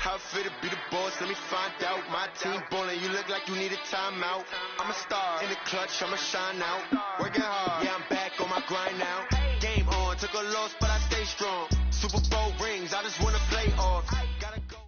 How it feel to be the boss? Let me find out. My team ballin', you look like you need a timeout. I'm a star in the clutch, I'ma shine out. Working hard, yeah, I'm back on my grind now. Game on, took a loss, but I stay strong. Super Bowl rings, I just wanna play off. Gotta go.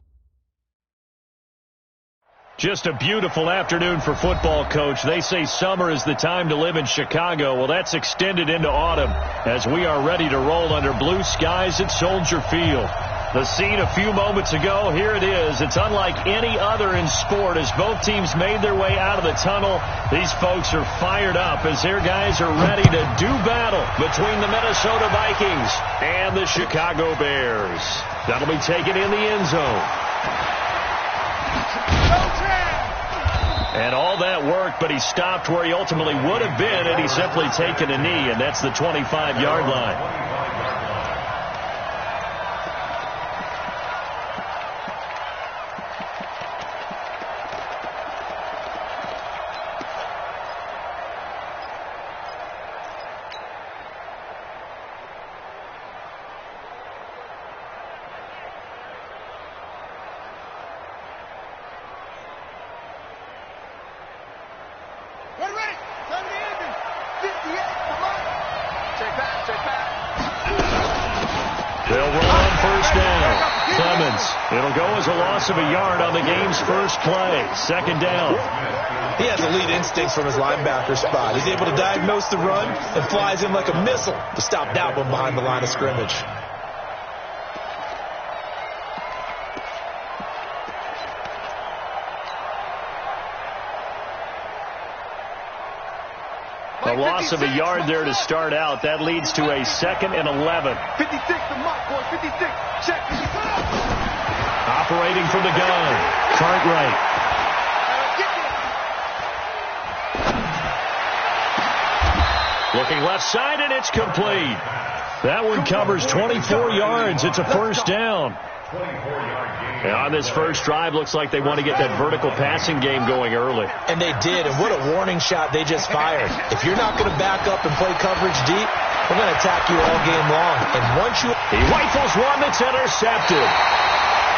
Just a beautiful afternoon for football, Coach. They say summer is the time to live in Chicago. Well, that's extended into autumn as we are ready to roll under blue skies at Soldier Field. The scene a few moments ago, here it is. It's unlike any other in sport as both teams made their way out of the tunnel. These folks are fired up as their guys are ready to do battle between the Minnesota Vikings and the Chicago Bears. That'll be taken in the end zone. And all that work, but he stopped where he ultimately would have been had he simply taken a knee, and that's the 25-yard line. It'll go as a loss of a yard on the game's first play. Second down. He has elite instincts from his linebacker spot. He's able to diagnose the run and flies in like a missile to stop that one behind the line of scrimmage. A loss of a yard there to start out. That leads to a 2nd and 11. 56, the mark, boy. 56. Check. Operating from the gun, Cartwright. Looking left side, and it's complete. That one covers 24 yards. It's a first down. And on this first drive, looks like they want to get that vertical passing game going early. And they did, and what a warning shot they just fired. If you're not going to back up and play coverage deep, we're going to attack you all game long. And once you... He rifles one that's intercepted.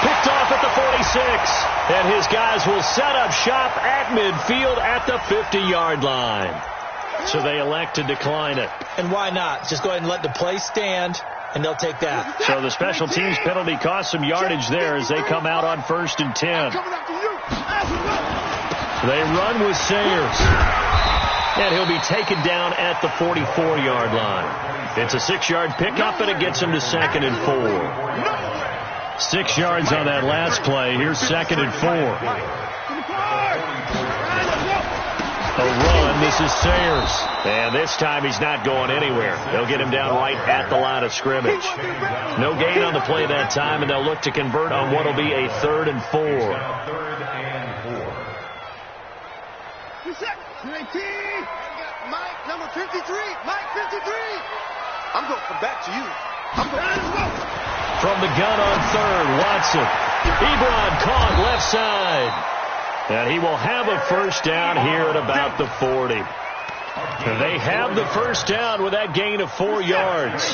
Picked off at the 46. And his guys will set up shop at midfield at the 50-yard line. So they elect to decline it. And why not? Just go ahead and let the play stand, and they'll take that. So the special teams penalty cost some yardage there as they come out on 1st and 10. They run with Sayers. And he'll be taken down at the 44-yard line. It's a 6-yard pickup, and it gets him to 2nd and 4. 6 yards on that last play. Here's 2nd and 4. A run. This is Sayers. And this time he's not going anywhere. They'll get him down right at the line of scrimmage. No gain on the play that time, and they'll look to convert on what will be a 3rd and 4. Mike, number 53. Mike, 53. I'm going to come back to you. From the gun on 3rd, Watson. Ebron caught left side. And he will have a first down here at about the 40. And they have the first down with that gain of 4 yards.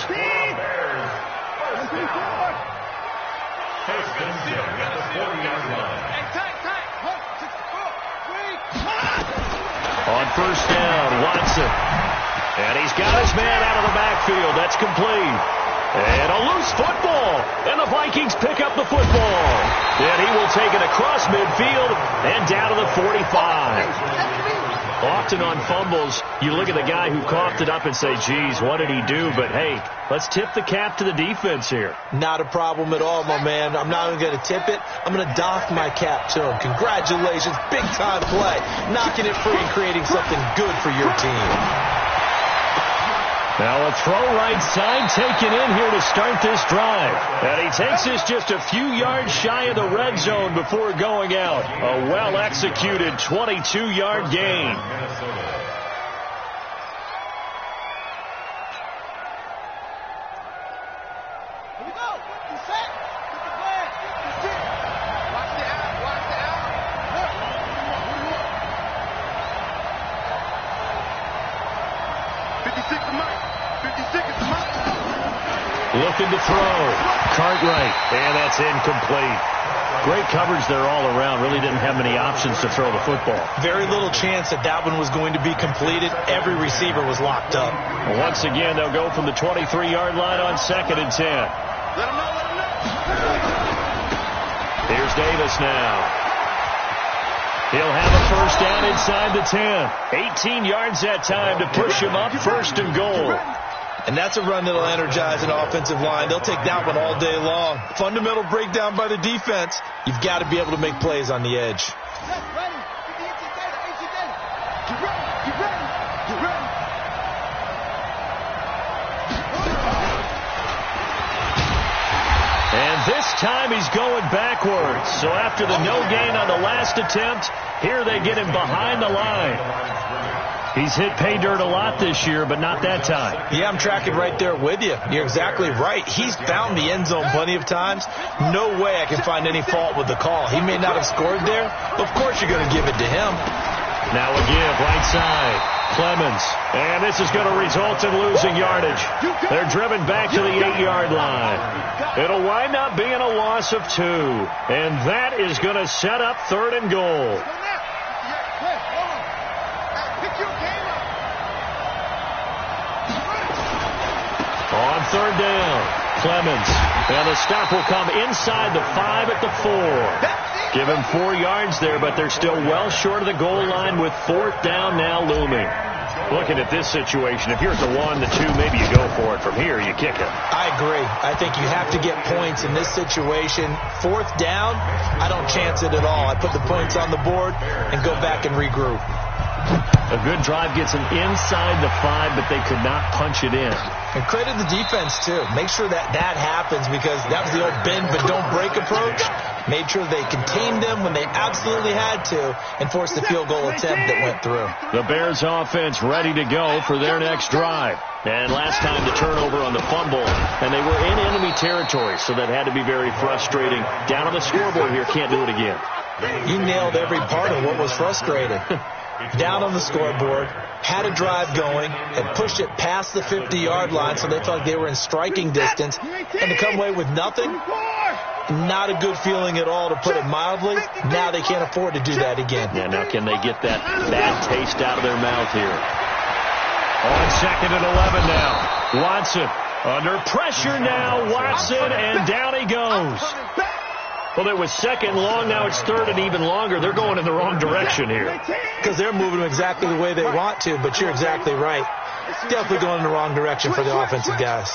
On first down, Watson. And he's got his man out of the backfield. That's complete. And a loose football. And the Vikings pick up the football. And he will take it across midfield and down to the 45. Often on fumbles, you look at the guy who coughed it up and say, geez, what did he do? But, hey, let's tip the cap to the defense here. Not a problem at all, my man. I'm not even going to tip it. I'm going to doff my cap to him. Congratulations. Big-time play. Knocking it free and creating something good for your team. Now a throw right side taken in here to start this drive. And he takes this just a few yards shy of the red zone before going out. A well-executed 22-yard gain. Here we go. Get set. Get the plan. Get the watch the out. Watch the out. Look. 56 to Mike. 56 is Mike. Looking to throw. Cartwright. And that's incomplete. Great coverage there all around. Really didn't have many options to throw the football. Very little chance that that one was going to be completed. Every receiver was locked up. Well, once again, they'll go from the 23-yard line on 2nd and 10. Here's Davis now. He'll have a first down inside the 10. 18 yards that time to push him up 1st and goal. And that's a run that'll energize an offensive line. They'll take that one all day long. Fundamental breakdown by the defense. You've got to be able to make plays on the edge. And this time he's going backwards. So after the no gain on the last attempt, here they get him behind the line. He's hit pay dirt a lot this year, but not that time. Yeah, I'm tracking right there with you. You're exactly right. He's found the end zone plenty of times. No way I can find any fault with the call. He may not have scored there. Of course you're going to give it to him. Now a give, right side. Clemens. And this is going to result in losing yardage. They're driven back to the 8-yard line. It'll wind up being a loss of 2. And that is going to set up 3rd and goal. On 3rd down, Clemens. And the stop will come inside the 5 at the 4. Give him 4 yards there, but they're still well short of the goal line with 4th down now looming. Looking at this situation, if you're at the 1, the 2, maybe you go for it. From here, you kick it. I agree. I think you have to get points in this situation. 4th down, I don't chance it at all. I put the points on the board and go back and regroup. A good drive gets them inside the 5, but they could not punch it in. And credit the defense, too. Make sure that happens, because that was the old bend but don't break approach. Made sure they contained them when they absolutely had to and forced the field goal attempt that went through. The Bears offense ready to go for their next drive. And last time the turnover on the fumble, and they were in enemy territory, so that had to be very frustrating. Down on the scoreboard here, can't do it again. You nailed every part of what was frustrating. Down on the scoreboard, had a drive going, and pushed it past the 50-yard line, so they felt like they were in striking distance, and to come away with nothing, not a good feeling at all, to put it mildly. Now they can't afford to do that again. Yeah, now can they get that bad taste out of their mouth here? On 2nd and 11 now. Watson under pressure now. Watson, and down he goes. Well, it was 2nd long. Now it's 3rd and even longer. They're going in the wrong direction here. Because they're moving exactly the way they want to, but you're exactly right. Definitely going in the wrong direction for the offensive guys.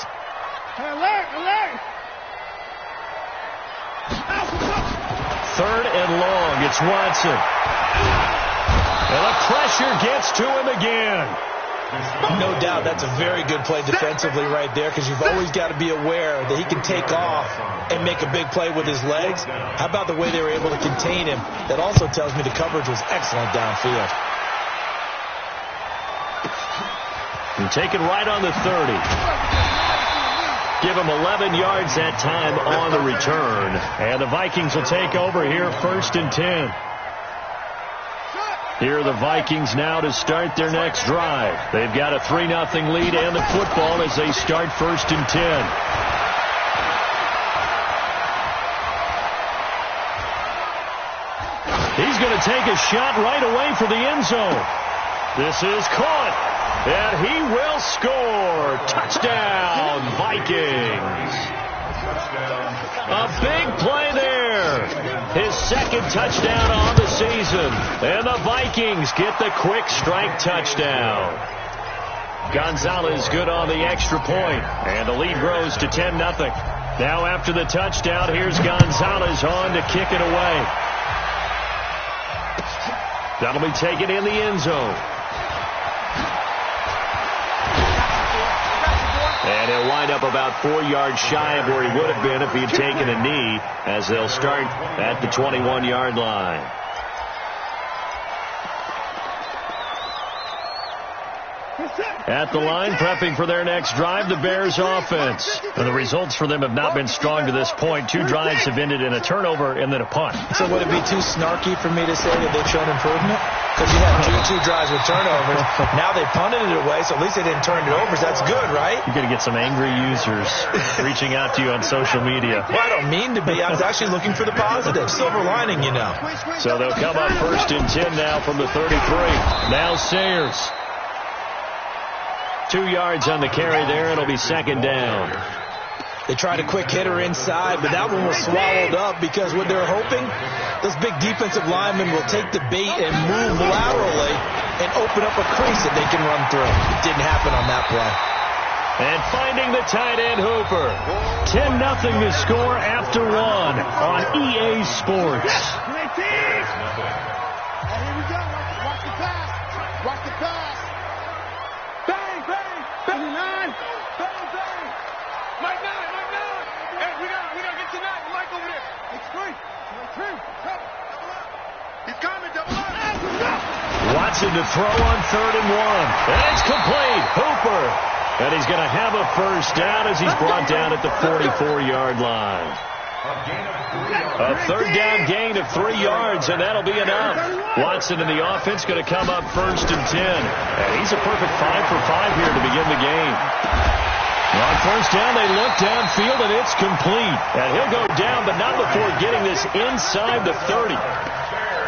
Alert! 3rd and long. It's Watson. And the pressure gets to him again. No doubt that's a very good play defensively right there, because you've always got to be aware that he can take off and make a big play with his legs. How about the way they were able to contain him? That also tells me the coverage was excellent downfield. And take it right on the 30. Give him 11 yards that time on the return. And the Vikings will take over here 1st and 10. Here are the Vikings now to start their next drive. They've got a 3-0 lead and the football as they start 1st and 10. He's going to take a shot right away for the end zone. This is caught, and he will score. Touchdown, Vikings. A big play there. His 2nd touchdown on the season. And the Vikings get the quick strike touchdown. Gonzalez good on the extra point. And the lead grows to 10-0. Now after the touchdown, here's Gonzalez on to kick it away. That'll be taken in the end zone. And he'll wind up about 4 yards shy of where he would have been if he had taken a knee, as they'll start at the 21-yard line. At the line, prepping for their next drive, the Bears offense. And the results for them have not been strong to this point. 2 drives have ended in a turnover and then a punt. So would it be too snarky for me to say that they've shown improvement? Because you had two drives with turnovers. Now they punted it away, so at least they didn't turn it over. So that's good, right? You're going to get some angry users reaching out to you on social media. Well, I don't mean to be. I was actually looking for the positive. Silver lining, you know. So they'll come up 1st and 10 now from the 33. Now Sayers. 2 yards on the carry there. It'll be 2nd down. They tried a quick hitter inside, but that one was swallowed up because what they're hoping, those big defensive linemen will take the bait and move laterally and open up a crease that they can run through. It didn't happen on that play. And finding the tight end Hooper. 10-0 to score after 1 on EA Sports. Here we go. Watch the pass. Watch the pass. Bang, bang. 79. Bang, bang. Mike 9. Hey, we gotta get to 9. Mike over there. It's free. He's coming. Double up. Watson to throw on 3rd and 1. And it's complete. Hooper. And he's going to have a first down as he's brought down at the 44-yard line. A 3rd down gain of 3 yards, and that'll be enough. Watson in the offense going to come up 1st and 10. And he's a perfect 5 for 5 here to begin the game. On 1st down, they look downfield, and it's complete. And he'll go down, but not before getting this inside the 30.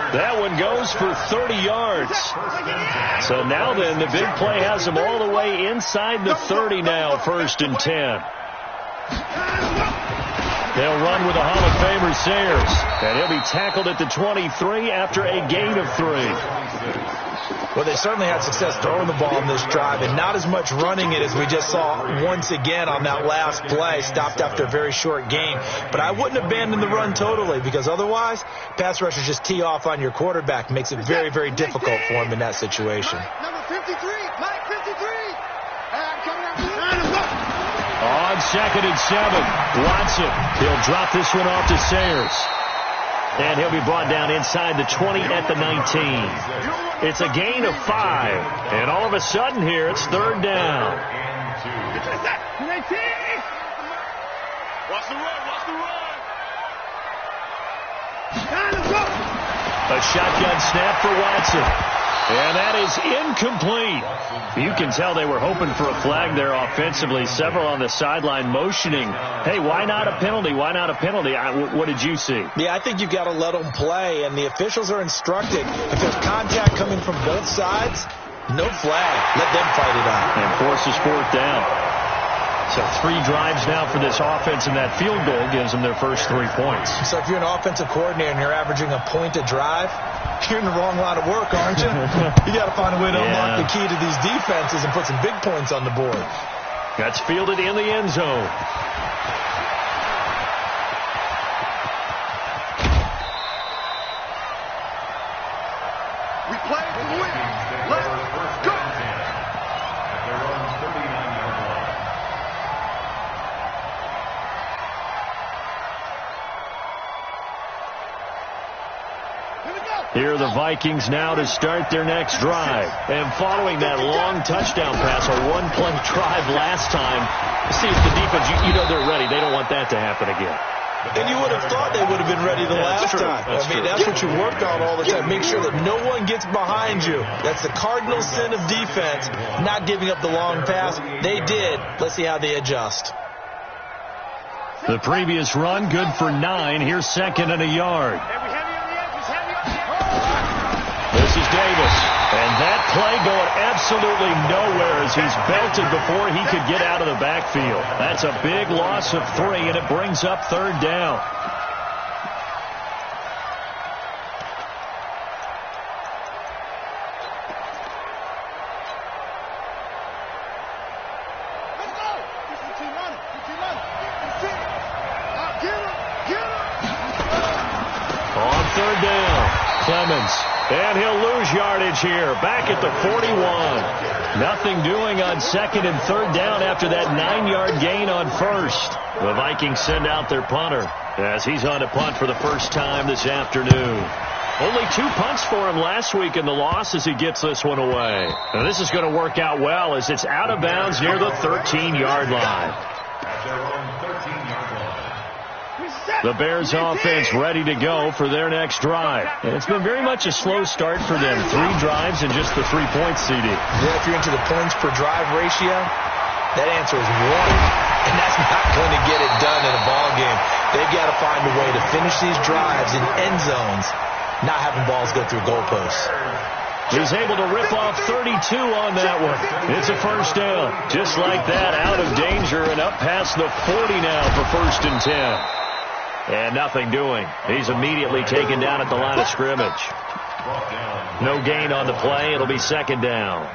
That one goes for 30 yards. So now then, the big play has him all the way inside the 30 now, 1st and 10. They'll run with the Hall of Famer Sayers. And he'll be tackled at the 23 after a gain of 3. Well, they certainly had success throwing the ball in this drive, and not as much running it as we just saw once again on that last play, stopped after a very short gain. But I wouldn't abandon the run totally, because otherwise, pass rushers just tee off on your quarterback. Makes it very, very difficult for him in that situation. Number 53, Mike 53. I'm coming after you. On 2nd and 7, Watson. He'll drop this one off to Sayers. And he'll be brought down inside the 20 at the 19. It's a gain of 5. And all of a sudden here, it's 3rd down. Watch the run. A shotgun snap for Watson. And that is incomplete. You can tell they were hoping for a flag there offensively. Several on the sideline motioning. Hey, why not a penalty? Why not a penalty? What did you see? Yeah, I think you've got to let them play, and the officials are instructed. If there's contact coming from both sides, no flag. Let them fight it out. And forces 4th down. So 3 drives now for this offense, and that field goal gives them their first 3 points. So if you're an offensive coordinator and you're averaging a point a drive, you're in the wrong line of work, aren't you? You got to find a way to unlock the key to these defenses and put some big points on the board. That's fielded in the end zone. We play to win. Let's go. Here are the Vikings now to start their next drive. And following that long touchdown pass, a 1-play drive last time, see if the defense, you know they're ready. They don't want that to happen again. And you would have thought they would have been ready the last time. That's what you worked on all the time. Make sure that no one gets behind you. That's the cardinal sin of defense, not giving up the long pass. They did. Let's see how they adjust. The previous run, good for 9. Here's 2nd and a yard. This is Davis. And that play going absolutely nowhere as he's belted before he could get out of the backfield. That's a big loss of 3, and it brings up 3rd down. On 3rd down, Clemens. And he'll lose yardage here, back at the 41. Nothing doing on 2nd and 3rd down after that 9-yard gain on 1st. The Vikings send out their punter as he's on to punt for the first time this afternoon. Only 2 punts for him last week in the loss as he gets this one away. Now this is going to work out well as it's out of bounds near the 13-yard line. The Bears offense ready to go for their next drive. And it's been very much a slow start for them. 3 drives and just the 3 points, CD. Yeah, if you're into the points per drive ratio, that answer is 1. And that's not going to get it done in a ball game. They've got to find a way to finish these drives in end zones, not having balls go through goalposts. He's able to rip off 32 on that one. It's a first down. Just like that, out of danger and up past the 40 now for 1st and 10. And nothing doing. He's immediately taken down at the line of scrimmage. No gain on the play. It'll be 2nd down.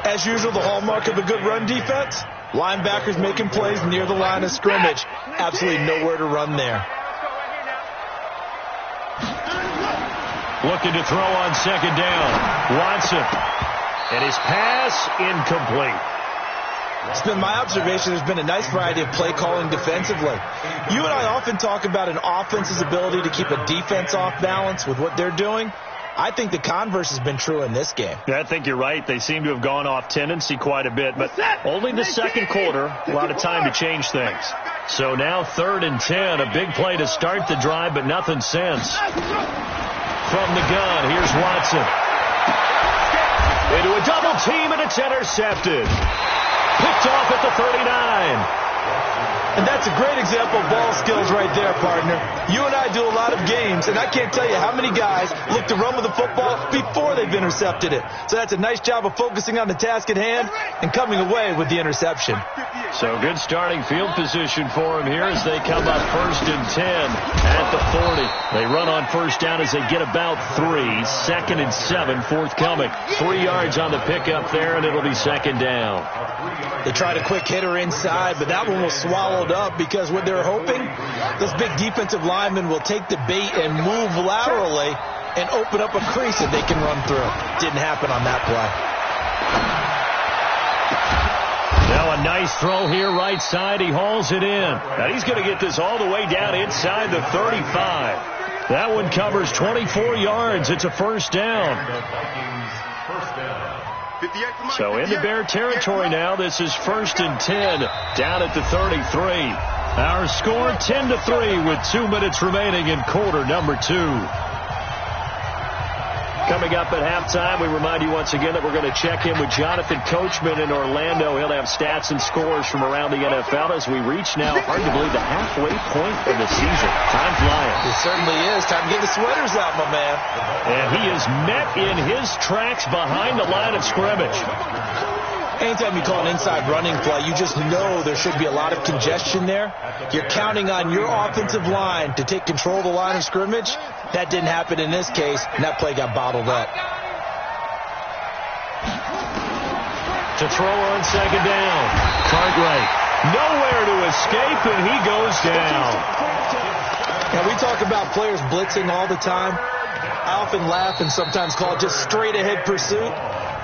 As usual, the hallmark of a good run defense, linebackers making plays near the line of scrimmage. Absolutely nowhere to run there. Looking to throw on 2nd down. Watson. And his pass incomplete. It's been my observation there's been a nice variety of play calling defensively. You and I often talk about an offense's ability to keep a defense off balance with what they're doing. I think the converse has been true in this game. Yeah, I think you're right. They seem to have gone off tendency quite a bit, but only the 2nd quarter, a lot of time to change things. So now 3rd and 10, a big play to start the drive, but nothing since. From the gun, here's Watson. Into a double team, and it's intercepted. Picked off at the 39. And that's a great example of ball skills right there, partner. You and I do a lot of games, and I can't tell you how many guys look to run with the football before they've intercepted it. So that's a nice job of focusing on the task at hand and coming away with the interception. So good starting field position for him here as they come up 1st and 10 at the 40. They run on 1st down as they get about 3. 2nd and 7 forthcoming. 3 yards on the pickup there, and it'll be 2nd down. They tried a quick hitter inside, but that one was swallowed up because what they're hoping, those big defensive linemen will take the bait and move laterally and open up a crease that they can run through. Didn't happen on that play. Now a nice throw here right side. He hauls it in. Now he's going to get this all the way down inside the 35. That one covers 24 yards. It's a 1st down. So into Bear territory now. This is 1st and 10 down at the 33. Our score 10-3 with 2 minutes remaining in quarter number 2. Coming up at halftime, we remind you once again that we're going to check in with Jonathan Coachman in Orlando. He'll have stats and scores from around the NFL as we reach now, hard to believe, the halfway point of the season. Time flying. It certainly is. Time to get the sweaters out, my man. And he is met in his tracks behind the line of scrimmage. Anytime you call an inside running play, you just know there should be a lot of congestion there. You're counting on your offensive line to take control of the line of scrimmage. That didn't happen in this case, and that play got bottled up. To throw on 2nd down. Cartwright nowhere to escape, and he goes down. Now, we talk about players blitzing all the time. I often laugh and sometimes call it just straight-ahead pursuit.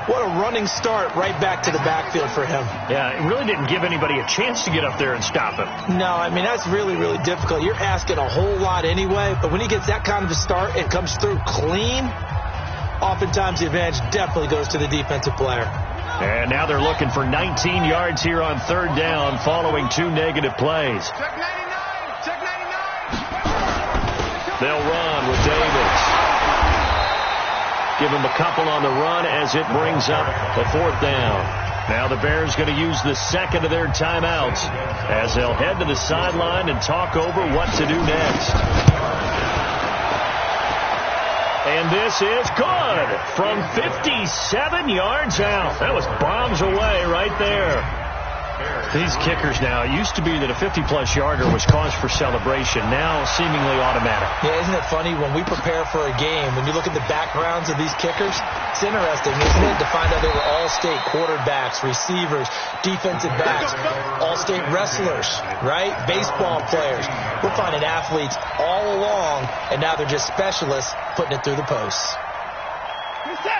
What a running start right back to the backfield for him. Yeah, it really didn't give anybody a chance to get up there and stop him. No, I mean, that's really, really difficult. You're asking a whole lot anyway, but when he gets that kind of a start and comes through clean, oftentimes the advantage definitely goes to the defensive player. And now they're looking for 19 yards here on 3rd down following 2 negative plays. Check 99! Check 99! They'll run with Davis. Give him a couple on the run as it brings up the 4th down. Now the Bears going to use the 2nd of their timeouts as they'll head to the sideline and talk over what to do next. And this is good from 57 yards out. That was bombs away right there. These kickers now, it used to be that a 50-plus yarder was cause for celebration. Now seemingly automatic. Yeah, isn't it funny when we prepare for a game, when you look at the backgrounds of these kickers, it's interesting, isn't it, to find out they were all-state quarterbacks, receivers, defensive backs, all-state wrestlers, right? Baseball players. We're finding athletes all along, and now they're just specialists putting it through the posts.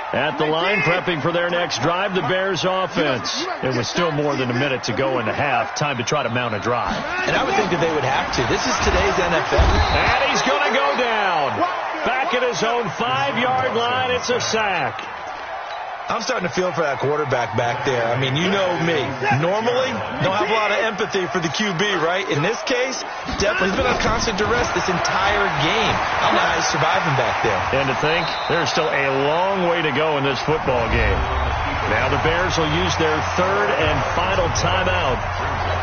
At the line, prepping for their next drive, the Bears offense. It was still more than a minute to go in the half. Time to try to mount a drive. And I would think that they would have to. This is today's NFL. And he's going to go down. Back back at his own 5-yard line. It's a sack. I'm starting to feel for that quarterback back there. I mean, you know me. Normally, don't have a lot of empathy for the QB, right? In this case, definitely he's been on constant duress this entire game. I don't know how he's surviving back there. And to think, there's still a long way to go in this football game. Now the Bears will use their third and final timeout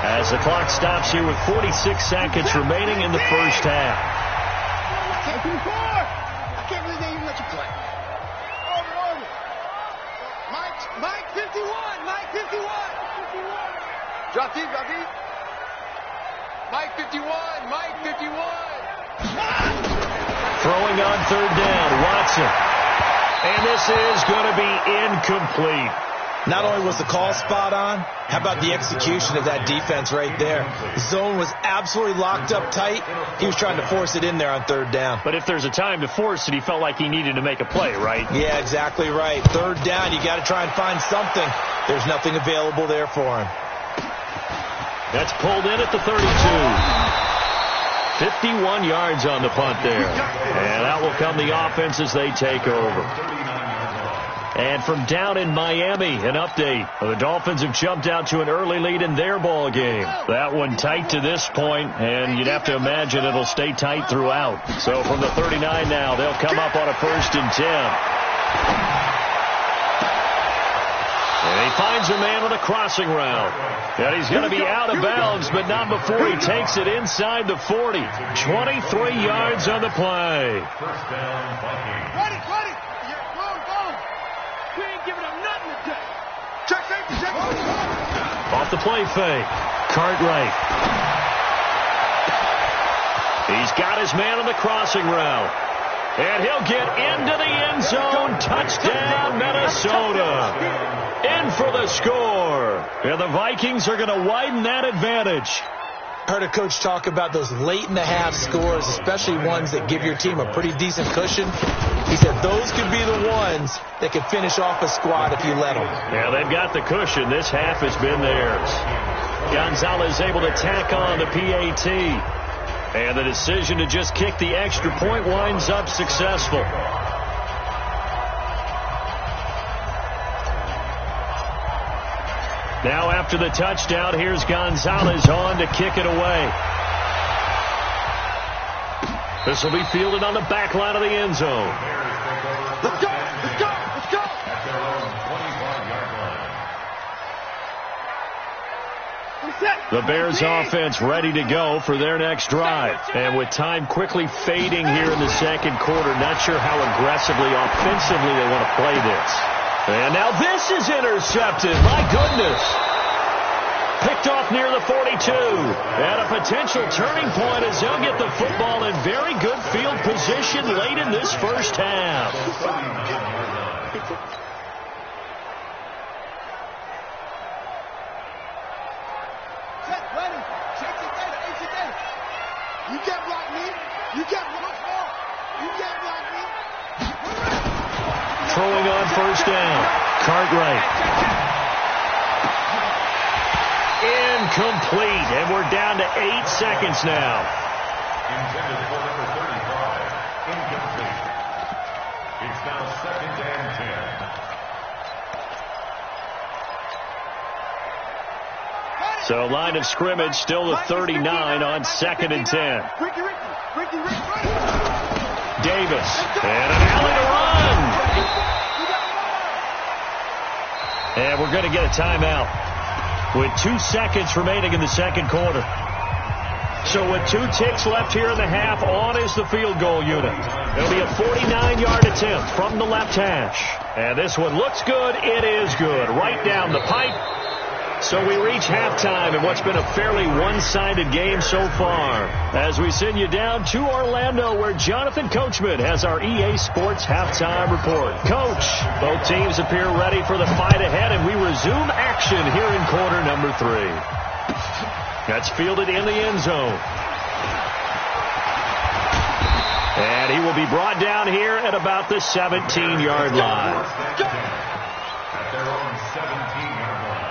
as the clock stops here with 46 seconds remaining in the first half. I can't believe they even let you play. Mike 51. Mike 51. Drop deep. Mike 51. Mike 51. Throwing on third down, Watson. And this is going to be incomplete. Not only was the call spot on, how about the execution of that defense right there? The zone was absolutely locked up tight. He was trying to force it in there on third down. But if there's a time to force it, he felt like he needed to make a play, right? Yeah, exactly right. Third down, you got to try and find something. There's nothing available there for him. That's pulled in at the 32. 51 yards on the punt there. And out will come the offense as they take over. And from down in Miami, an update. The Dolphins have jumped out to an early lead in their ball game. That one tight to this point, and you'd have to imagine it'll stay tight throughout. So from the 39 now, they'll come up on a 1st and 10. And he finds a man on a crossing route. And he's going to be out of bounds, but not before he takes it inside the 40. 23 yards on the play. Ready. We ain't giving up nothing today. Check safety. Off the play fake. Cartwright. He's got his man on the crossing route. And he'll get into the end zone. Touchdown, Minnesota. In for the score. And the Vikings are going to widen that advantage. Heard a coach talk about those late-in-the-half scores, especially ones that give your team a pretty decent cushion. He said those could be the ones that could finish off a squad if you let them. Yeah, they've got the cushion. This half has been theirs. Gonzalez able to tack on the PAT. And the decision to just kick the extra point winds up successful. Now after the touchdown, here's Gonzalez on to kick it away. This will be fielded on the back line of the end zone. Let's go. The Bears offense ready to go for their next drive. And with time quickly fading here in the second quarter, not sure how aggressively, offensively they want to play this. And now this is intercepted. My goodness. Picked off near the 42. And a potential turning point as they'll get the football in very good field position late in this first half. You can't block me. Throwing on first down. Cartwright. Incomplete. And we're down to 8 seconds now. Intended for number 35. Incomplete. It's now 2nd and 10. So line of scrimmage still the 39 on 2nd and 10. Davis. And an alley to run. And we're going to get a timeout with 2 seconds remaining in the second quarter. So with 2 ticks left here in the half, on is the field goal unit. It'll be a 49-yard attempt from the left hash. And this one looks good. It is good. Right down the pipe. So we reach halftime in what's been a fairly one-sided game so far. As we send you down to Orlando, where Jonathan Coachman has our EA Sports halftime report. Coach, both teams appear ready for the fight ahead, and we resume action here in quarter number 3. That's fielded in the end zone. And he will be brought down here at about the 17-yard line. At their own 17-yard line.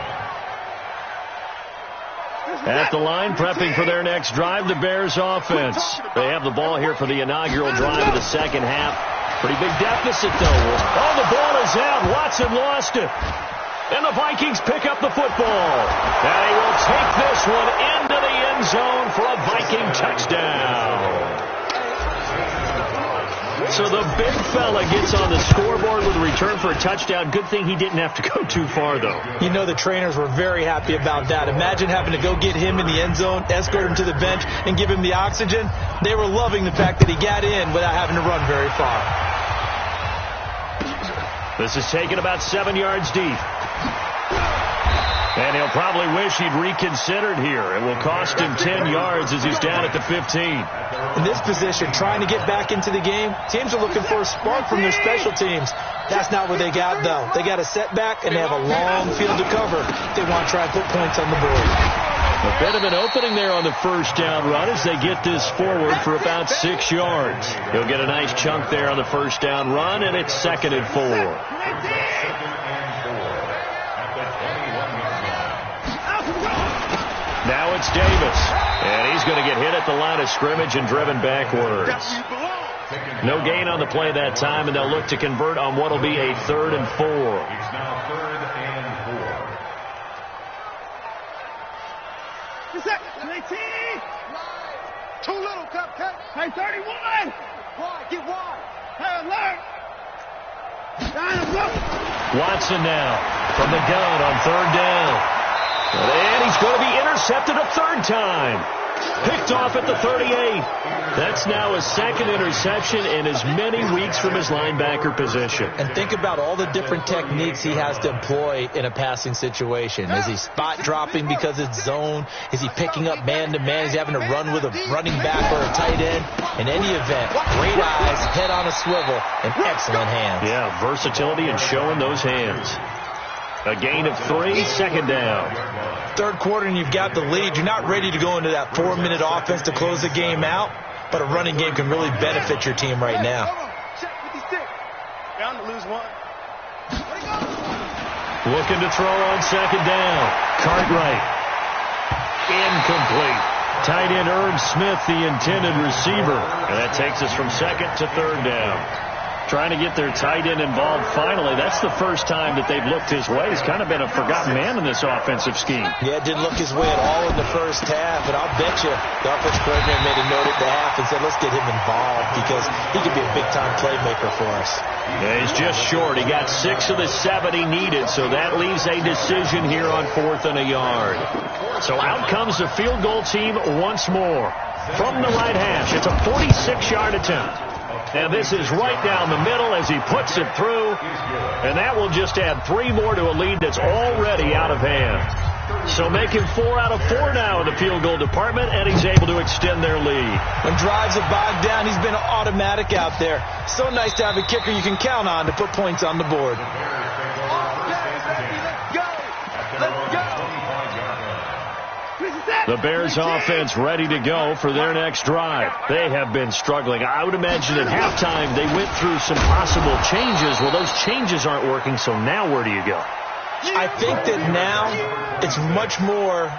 At the line, prepping for their next drive, the Bears offense. They have the ball here for the inaugural drive of the second half. Pretty big deficit, though. Oh, the ball is out. Watson lost it. And the Vikings pick up the football. And he will take this one into the end zone for a Viking touchdown. So the big fella gets on the scoreboard with a return for a touchdown. Good thing he didn't have to go too far, though. You know the trainers were very happy about that. Imagine having to go get him in the end zone, escort him to the bench, and give him the oxygen. They were loving the fact that he got in without having to run very far. This is taken about 7 yards deep. And he'll probably wish he'd reconsidered here. It will cost him 10 yards as he's down at the 15. In this position, trying to get back into the game, teams are looking for a spark from their special teams. That's not what they got, though. They got a setback, and they have a long field to cover. They want to try and put points on the board. A bit of an opening there on the first down run as they get this forward for about 6 yards. He'll get a nice chunk there on the first down run, and it's 2nd and 4. Now it's Davis, and he's going to get hit at the line of scrimmage and driven backwards. No gain on the play that time, and they'll look to convert on what will be a 3rd and 4. It's now 3rd and 4. Too little, cupcake. Hey, 31. Wide, get wide. Hey, alert. Watson now from the gun on 3rd down. And he's going to be intercepted a 3rd time. Picked off at the 38. That's now his 2nd interception in as many weeks from his linebacker position. And think about all the different techniques he has to employ in a passing situation. Is he spot dropping because it's zone? Is he picking up man-to-man? Is he having to run with a running back or a tight end? In any event, great eyes, head on a swivel, and excellent hands. Yeah, versatility and showing those hands. A gain of 3, 2nd down. 3rd quarter and you've got the lead. You're not ready to go into that 4-minute offense to close the game out, but a running game can really benefit your team right now. Looking to throw on 2nd down. Cartwright. Incomplete. Tight end Herb Smith, the intended receiver. And that takes us from 2nd to 3rd down. Trying to get their tight end involved finally. That's the first time that they've looked his way. He's kind of been a forgotten man in this offensive scheme. Yeah, it didn't look his way at all in the first half, but I'll bet you the offensive coordinator made a note at the half and said, let's get him involved because he could be a big-time playmaker for us. Yeah, he's just short. He got 6 of the 7 he needed, so that leaves a decision here on 4th and a yard. So out comes the field goal team once more. From the right hash, it's a 46-yard attempt. And this is right down the middle as he puts it through. And that will just add 3 more to a lead that's already out of hand. So making 4 out of 4 now in the field goal department, and he's able to extend their lead. When drives are bogged down, he's been automatic out there. So nice to have a kicker you can count on to put points on the board. The Bears offense ready to go for their next drive. They have been struggling. I would imagine at halftime they went through some possible changes. Well, those changes aren't working, so now where do you go? I think that now it's much more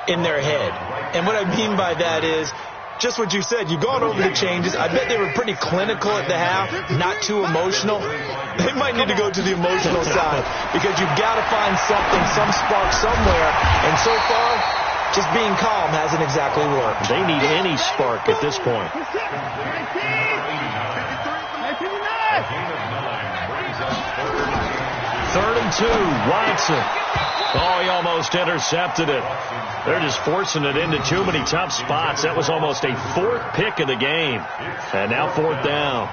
in their head. And what I mean by that is just what you said. You've gone over the changes. I bet they were pretty clinical at the half, not too emotional. They might need to go to the emotional side because you've got to find something, some spark somewhere. And so far, just being calm hasn't exactly worked. They need any spark at this point. 3rd and 2, Watson. Oh, he almost intercepted it. They're just forcing it into too many tough spots. That was almost a 4th pick of the game. And now 4th down.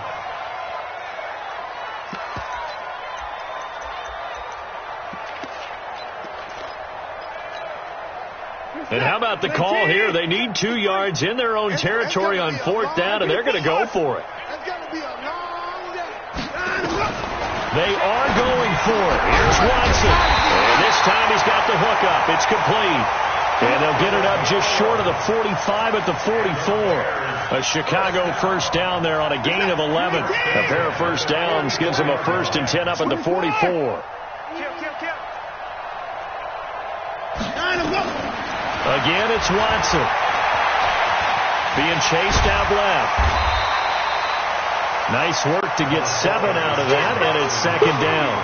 And how about the call here? They need 2 yards in their own territory on 4th down, and they're going to go for it. They are going for it. Here's Watson. And this time he's got the hook up. It's complete. And they'll get it up just short of the 45 at the 44. A Chicago first down there on a gain of 11. A pair of first downs gives them a 1st and 10 up at the 44. Again, it's Watson. Being chased out left. Nice work to get 7 out of that, and it's second down.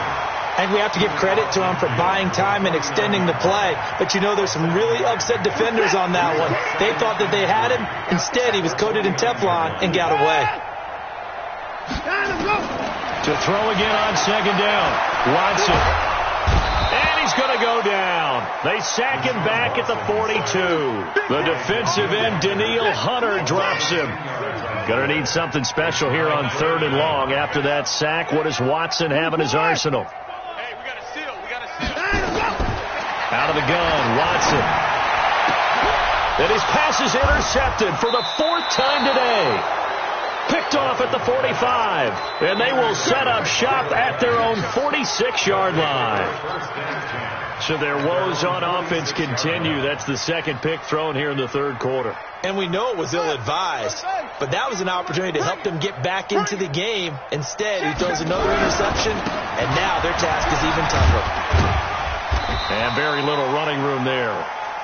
I think we have to give credit to him for buying time and extending the play. But, you know, there's some really upset defenders on that one. They thought that they had him. Instead, he was coated in Teflon and got away. To throw again on second down. Watson. And he's going to go down. They sack him back at the 42. The defensive end, Daniil Hunter, drops him. Going to need something special here on 3rd and long. After that sack, what does Watson have in his arsenal? Hey, we got to seal. We got to seal. Out of the gun, Watson. And his pass is intercepted for the 4th time today. Picked off at the 45. And they will set up shop at their own 46-yard line. So their woes on offense continue. That's the second pick thrown here in the 3rd quarter. And we know it was ill-advised, but that was an opportunity to help them get back into the game. Instead, he throws another interception, and now their task is even tougher. And very little running room there.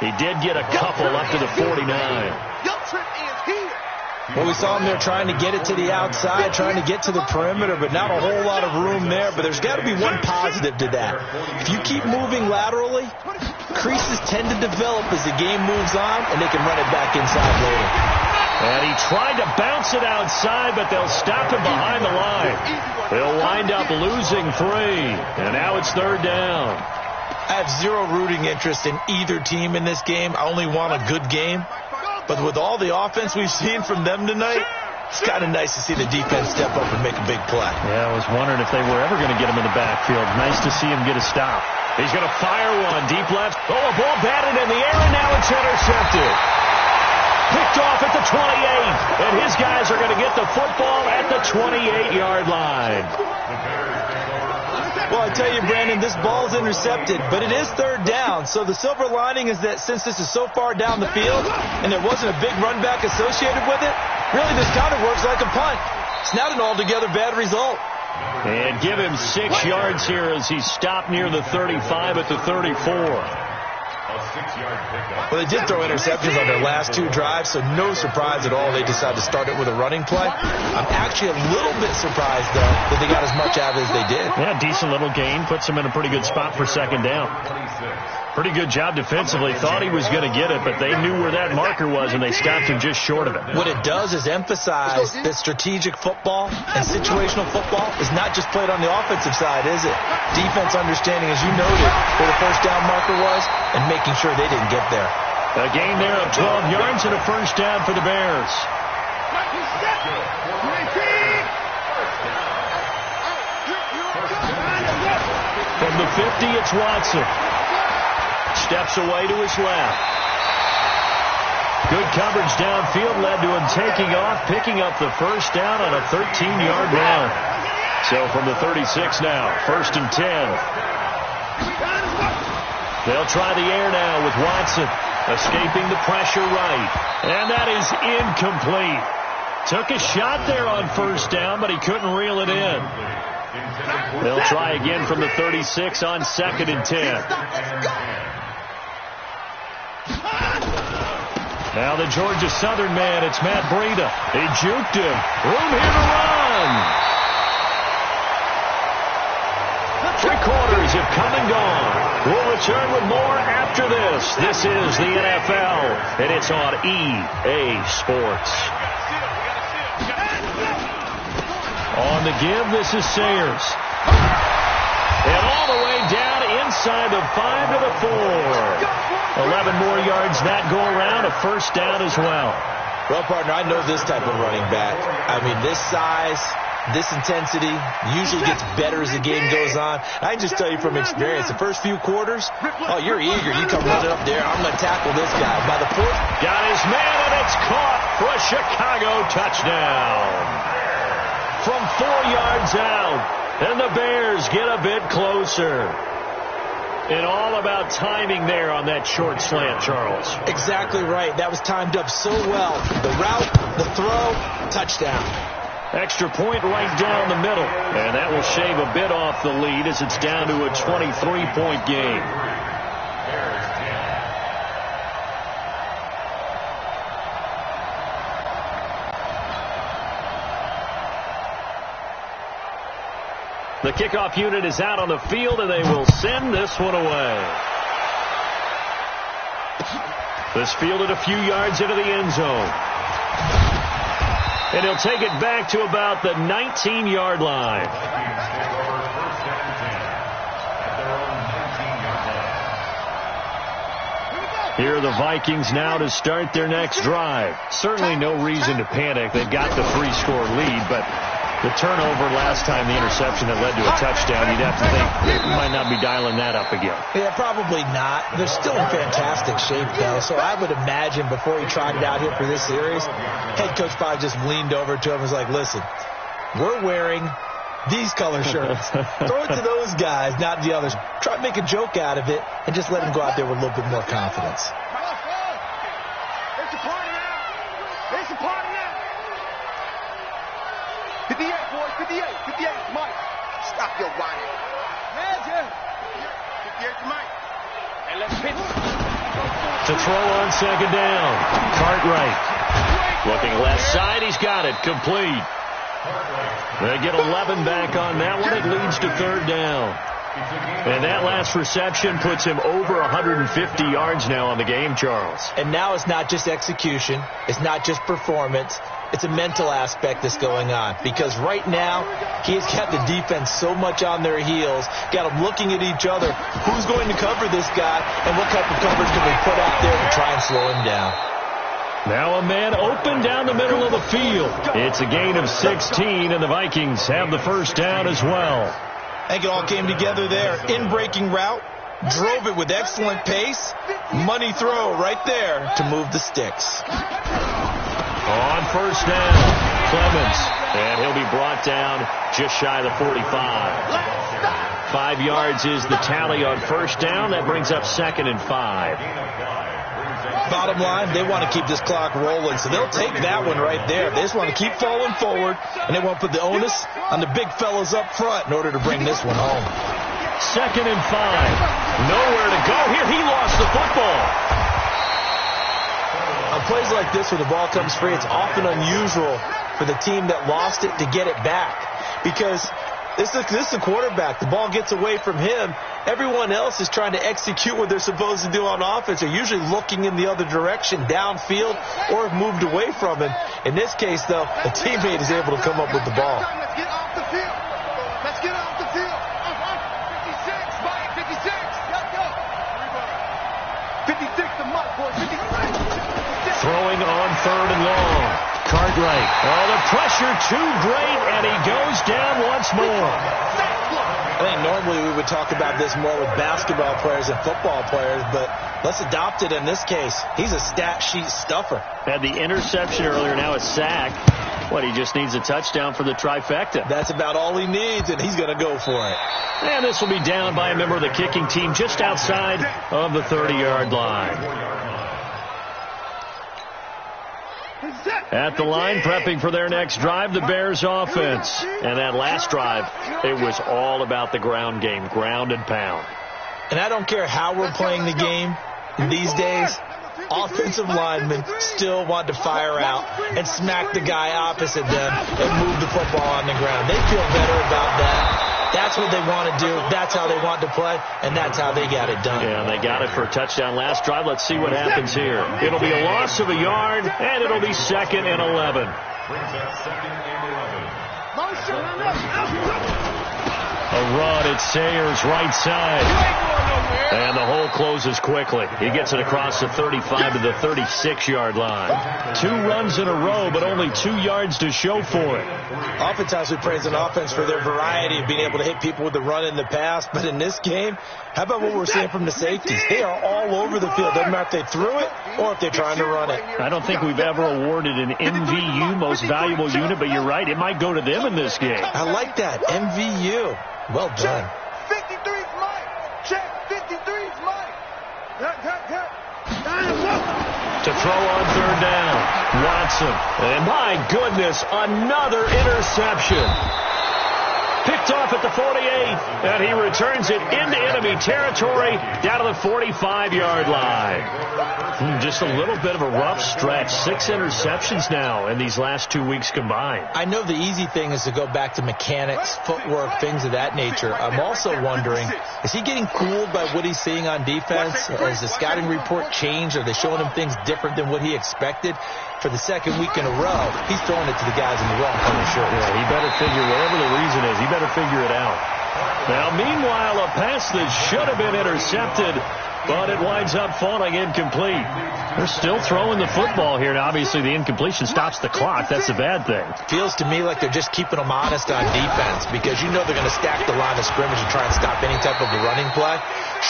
He did get a couple up to the 49. Well, we saw him there trying to get it to the outside, trying to get to the perimeter, but not a whole lot of room there. But there's got to be one positive to that. If you keep moving laterally, creases tend to develop as the game moves on, and they can run it back inside later. And he tried to bounce it outside, but they'll stop him behind the line. They'll wind up losing 3, and now it's 3rd down. I have zero rooting interest in either team in this game. I only want a good game. But with all the offense we've seen from them tonight, it's kind of nice to see the defense step up and make a big play. Yeah, I was wondering if they were ever going to get him in the backfield. Nice to see him get a stop. He's going to fire one deep left. Oh, a ball batted in the air, and now it's intercepted. Picked off at the 28, and his guys are going to get the football at the 28-yard line. Well, I tell you, Brandon, this ball's intercepted, but it is 3rd down. So the silver lining is that since this is so far down the field and there wasn't a big run back associated with it, really this kind of works like a punt. It's not an altogether bad result. And give him 6 yards here as he's stopped near the 35 at the 34. Well, they did throw interceptions on their last 2 drives, so no surprise at all they decided to start it with a running play. I'm actually a little bit surprised, though, that they got as much out as they did. Yeah, decent little gain. Puts them in a pretty good spot for second down. Pretty good job defensively. Thought he was going to get it, but they knew where that marker was, and they stopped him just short of it. What it does is emphasize that strategic football and situational football is not just played on the offensive side, is it? Defense understanding, as you noted, where the first down marker was and making sure they didn't get there. A gain there of 12 yards and a first down for the Bears. From the 50, it's Watson. Steps away to his left. Good coverage downfield led to him taking off, picking up the first down on a 13-yard run. So from the 36 now, 1st and 10. They'll try the air now with Watson, escaping the pressure right. And that is incomplete. Took a shot there on first down, but he couldn't reel it in. They'll try again from the 36 on 2nd and 10. Now the Georgia Southern man, it's Matt Breida. He juked him. Room here to run. 3 quarters have come and gone. We'll return with more after this. This is the NFL, and it's on EA Sports. On the give, this is Sayers. And all the way down inside the 5 to the 4. 11 more yards that go around, a first down as well. Well, partner, I know this type of running back. I mean, this size, this intensity usually gets better as the game goes on. I can just tell you from experience, the first few quarters, oh, you're eager. You come running up there. I'm going to tackle this guy. By the 4th, got his man, and it's caught for a Chicago touchdown. From 4 yards out, and the Bears get a bit closer. And all about timing there on that short slant, Charles. Exactly right. That was timed up so well. The route, the throw, touchdown. Extra point right down the middle. And that will shave a bit off the lead as it's down to a 23-point game. The kickoff unit is out on the field, and they will send this one away. This fielded a few yards into the end zone. And he'll take it back to about the 19-yard line. Here are the Vikings now to start their next drive. Certainly no reason to panic. They've got the 3-score lead, but the turnover last time, the interception that led to a touchdown, you'd have to think they might not be dialing that up again. Yeah, probably not. They're still in fantastic shape, though, so I would imagine before he tried it out here for this series, head coach probably just leaned over to him and was like, listen, we're wearing these color shirts. Throw it to those guys, not the others. Try to make a joke out of it and just let them go out there with a little bit more confidence. It's a party now. It's a party now. 58, boys. 58. 58, Mike. Stop your whining. Magic. 58 Mike. And let's pitch. To throw on second down. Cartwright. Looking left side. He's got it. Complete. They get 11 back on that one. It leads to third down. And that last reception puts him over 150 yards now on the game, Charles. And now it's not just execution. It's not just performance. It's a mental aspect that's going on. Because right now, he's got the defense so much on their heels, got them looking at each other. Who's going to cover this guy, and what type of coverage can we put out there to try and slow him down? Now a man open down the middle of the field. It's a gain of 16, and the Vikings have the first down as well. I think it all came together there. In-breaking route, drove it with excellent pace. Money throw right there to move the sticks. On first down, Clemens. And he'll be brought down just shy of the 45. 5 yards is the tally on first down. That brings up 2nd and 5. Bottom line, they want to keep this clock rolling, so they'll take that one right there. They just want to keep falling forward, and they want to put the onus on the big fellas up front in order to bring this one home. 2nd and 5. Nowhere to go here. He lost the football. On plays like this where the ball comes free, it's often unusual for the team that lost it to get it back, because this is the quarterback. The ball gets away from him. Everyone else is trying to execute what they're supposed to do on offense. They're usually looking in the other direction, downfield, or have moved away from him. In this case, though, a teammate is able to come up with the ball. Let's get off the field. Let's get off the field. 56, Mike, 56. Let's go. 56 to Mike, boy. 56. Throwing on third and long. Cartwright. Oh, the pressure too great, and he goes down once more. I think normally we would talk about this more with basketball players and football players, but let's adopt it in this case. He's a stat sheet stuffer. Had the interception earlier, now a sack. What, he just needs a touchdown for the trifecta. That's about all he needs, and he's going to go for it. And this will be down by a member of the kicking team just outside of the 30-yard line. At the line, prepping for their next drive, the Bears offense. And that last drive, it was all about the ground game, ground and pound. And I don't care how we're playing the game these days, offensive linemen still want to fire out and smack the guy opposite them and move the football on the ground. They feel better about that. That's what they want to do. That's how they want to play, and that's how they got it done. Yeah, and they got it for a touchdown last drive. Let's see what happens here. It'll be a loss of a yard, and it'll be 2nd and 11. A run at Sayers' right side. And the hole closes quickly. He gets it across the 35 to the 36-yard line. 2 runs in a row, but only 2 yards to show for it. Oftentimes we praise an offense for their variety of being able to hit people with the run in the pass. But in this game, how about what we're seeing from the safeties? They are all over the field. Doesn't matter if they threw it or if they're trying to run it. I don't think we've ever awarded an MVU, most valuable unit, but you're right. It might go to them in this game. I like that. MVU. Well done. 53's Mike. Check. 53's Mike. To throw on third down, Watson. And my goodness, another interception. Picked picked off at the 48, and he returns it into enemy territory down to the 45-yard line. Just a little bit of a rough stretch. 6 interceptions now in these last 2 weeks combined. I know the easy thing is to go back to mechanics, footwork, things of that nature. I'm also wondering, is he getting fooled by what he's seeing on defense? Has the scouting report changed? Are they showing him things different than what he expected? For the second week in a row, he's throwing it to the guys in the wrong color shirts. Yeah, he better figure, whatever the reason is, he better figure it out. Now, meanwhile, a pass that should have been intercepted, but it winds up falling incomplete. They're still throwing the football here. Now, obviously, the incompletion stops the clock. That's the bad thing. Feels to me like they're just keeping them honest on defense because you know they're going to stack the line of scrimmage and try and stop any type of a running play.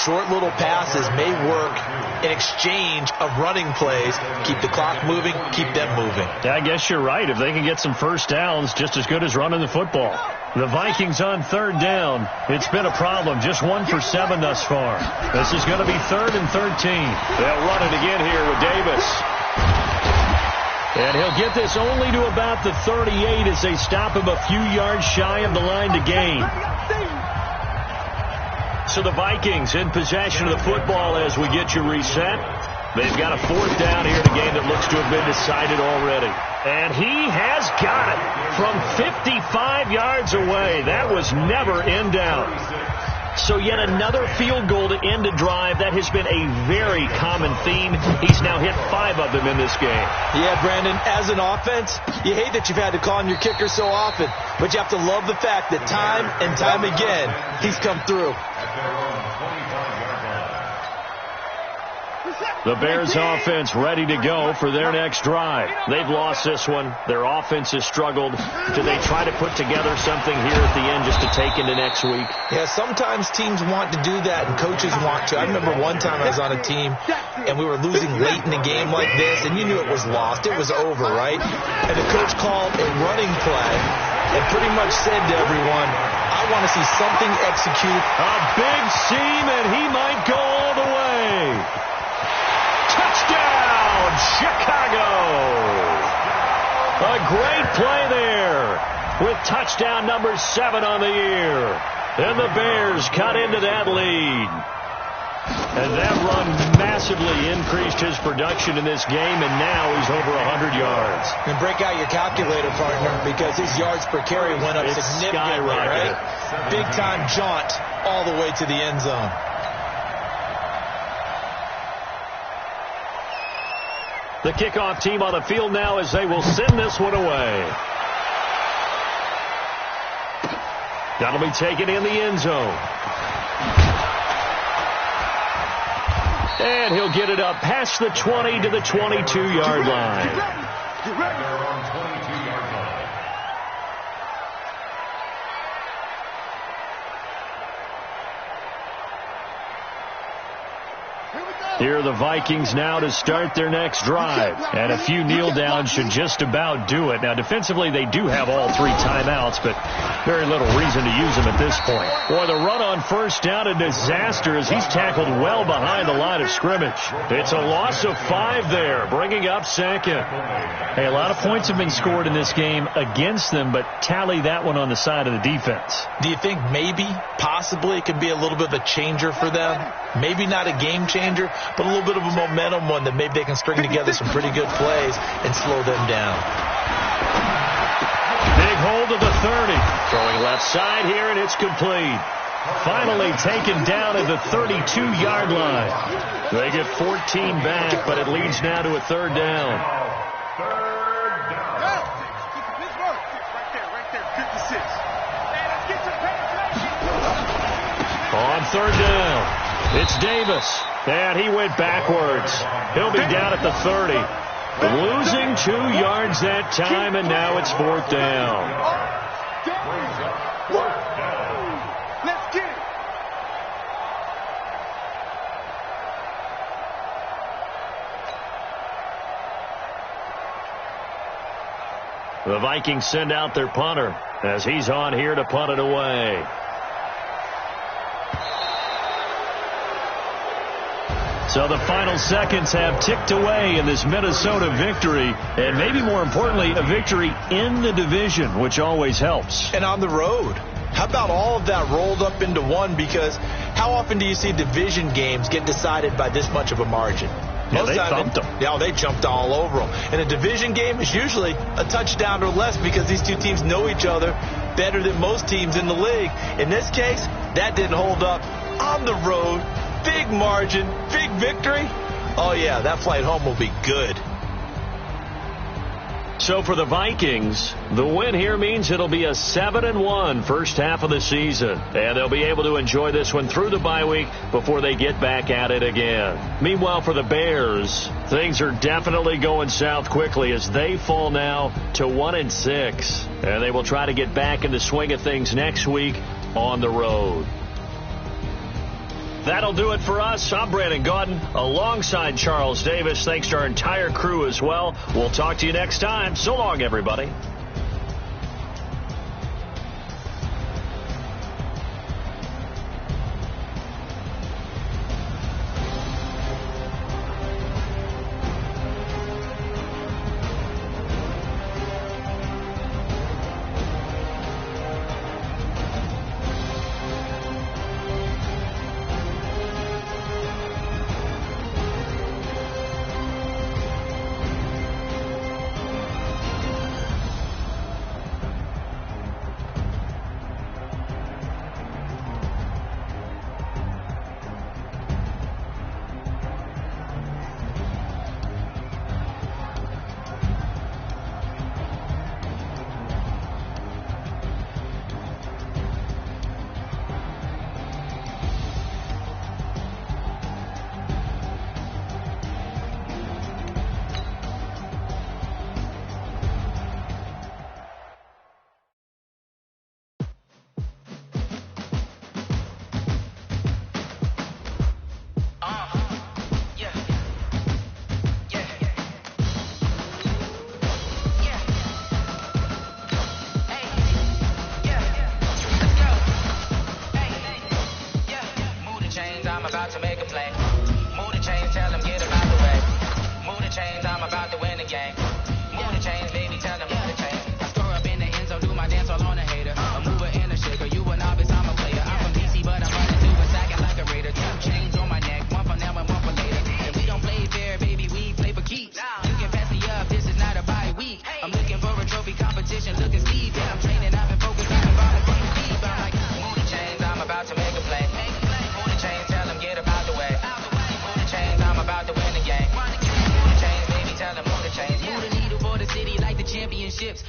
Short little passes may work in exchange of running plays. Keep the clock moving, keep them moving. Yeah, I guess you're right. If they can get some first downs, just as good as running the football. The Vikings on third down. It's been a problem. Just 1 for 7 thus far. This is going to be 3rd and 13. They'll run it again here with Davis. And he'll get this only to about the 38 as they stop him a few yards shy of the line to gain. So the Vikings in possession of the football as we get you reset. They've got a 4th down here in a game that looks to have been decided already. And he has got it from 55 yards away. That was never in doubt. So yet another field goal to end a drive. That has been a very common theme. He's now hit 5 of them in this game. Yeah, Brandon, as an offense, you hate that you've had to call on your kicker so often, but you have to love the fact that time and time again, he's come through. The Bears offense ready to go for their next drive. They've lost this one. Their offense has struggled. Do they try to put together something here at the end just to take into next week? Yeah, sometimes teams want to do that and coaches want to. I remember one time I was on a team and we were losing late in a game like this and you knew it was lost. It was over, right? And the coach called a running play and pretty much said to everyone, I want to see something executed. A big seam and he might go all the way. Touchdown, Chicago! A great play there with touchdown number 7 on the year. And the Bears cut into that lead. And that run massively increased his production in this game, and now he's over 100 yards. And break out your calculator, partner, because his yards per carry went up significantly, right? Big-time jaunt all the way to the end zone. The kickoff team on the field now as they will send this one away. That'll be taken in the end zone. And he'll get it up past the 20 to the 22-yard line. Get ready. Here are the Vikings now to start their next drive. And a few kneel downs should just about do it. Now, defensively, they do have all 3 timeouts, but very little reason to use them at this point. Boy, the run on first down, a disaster as he's tackled well behind the line of scrimmage. It's a loss of 5 there, bringing up 2nd. Hey, a lot of points have been scored in this game against them, but tally that one on the side of the defense. Do you think maybe, possibly, it could be a little bit of a changer for them? Maybe not a game changer, but a little bit of a momentum one that maybe they can string together some pretty good plays and slow them down. Big hold of the 30. Throwing left side here, and it's complete. Finally taken down at the 32-yard line. They get 14 back, but it leads now to a 3rd down. On 3rd down, it's Davis. And he went backwards. He'll be down at the 30. Losing 2 yards that time, and now it's 4th down. Let's get it. The Vikings send out their punter as he's on here to punt it away. So the final seconds have ticked away in this Minnesota victory, and maybe more importantly, a victory in the division, which always helps. And on the road. How about all of that rolled up into one? Because how often do you see division games get decided by this much of a margin? Yeah, they thumped them. Yeah, they jumped all over them. And a division game is usually a touchdown or less because these two teams know each other better than most teams in the league. In this case, that didn't hold up. On the road, big margin, big victory. Oh, yeah, that flight home will be good. So for the Vikings, the win here means it'll be a 7-1 first half of the season. And they'll be able to enjoy this one through the bye week before they get back at it again. Meanwhile, for the Bears, things are definitely going south quickly as they fall now to 1-6. And they will try to get back in the swing of things next week on the road. That'll do it for us. I'm Brandon Gaudin alongside Charles Davis. Thanks to our entire crew as well. We'll talk to you next time. So long, everybody.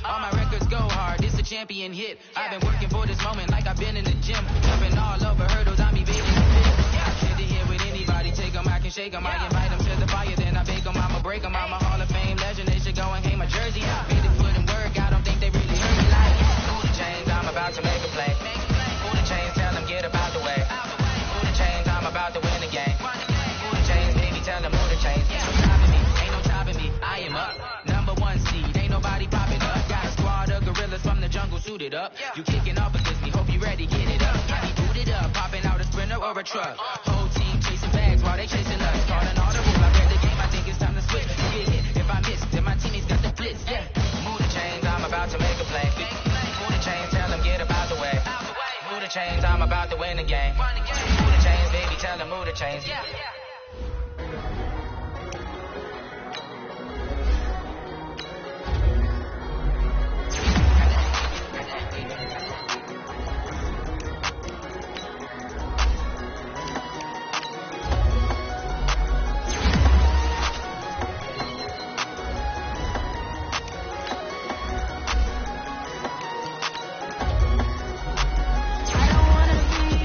All my records go hard, this a champion hit. I've been working for this moment like I've been in the gym. Jumping all over hurdles, I'm evading the pit. Shit to hit with anybody, take them, I can shake them. I invite them to the fire, then I bake them, I'ma break them. I'm a Hall of Fame legend, they should go and hang my jersey. Made it put in work, I don't think they really heard me like. Pull the chains, I'm about to make a play. Pull the chains, tell them get up out the way. Pull the chains, I'm about to win the game. Pull the chains, baby, tell them pull the chains. Ain't no stopping me, ain't no stopping me, I am up. #1 seed, ain't nobody popping up. Got a squad of gorillas from the jungle suited up. You kicking off against me, hope you ready, get it up. I be booted up, popping out a Sprinter or a truck. Whole team chasing bags while they chasing us. Calling all the rules, I read the game, I think it's time to switch. Get hit, if I miss, then my teammates got the blitz, yeah. Move the chains, I'm about to make a play. Move the chains, tell them get up out the way. Move the chains, I'm about to win the game. Move the chains, baby, tell them move the chains.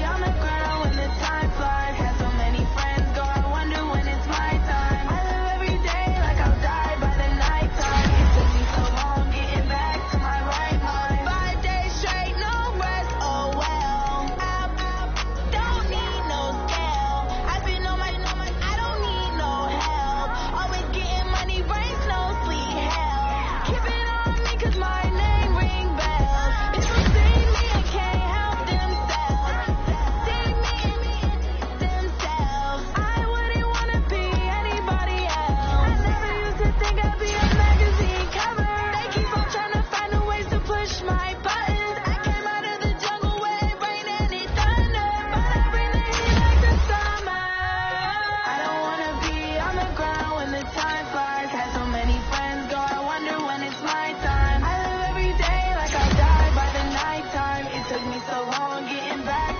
On the ground when the time flies, had so many friends go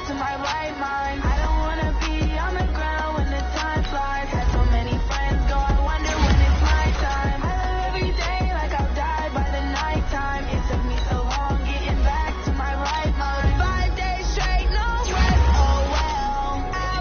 back to my right mind. I don't wanna be on the ground when the time flies. Had so many friends go, I wonder when it's my time. I live every day like I'll die by the nighttime. It took me so long getting back to my right mind. 5 days straight, no rest, oh well. I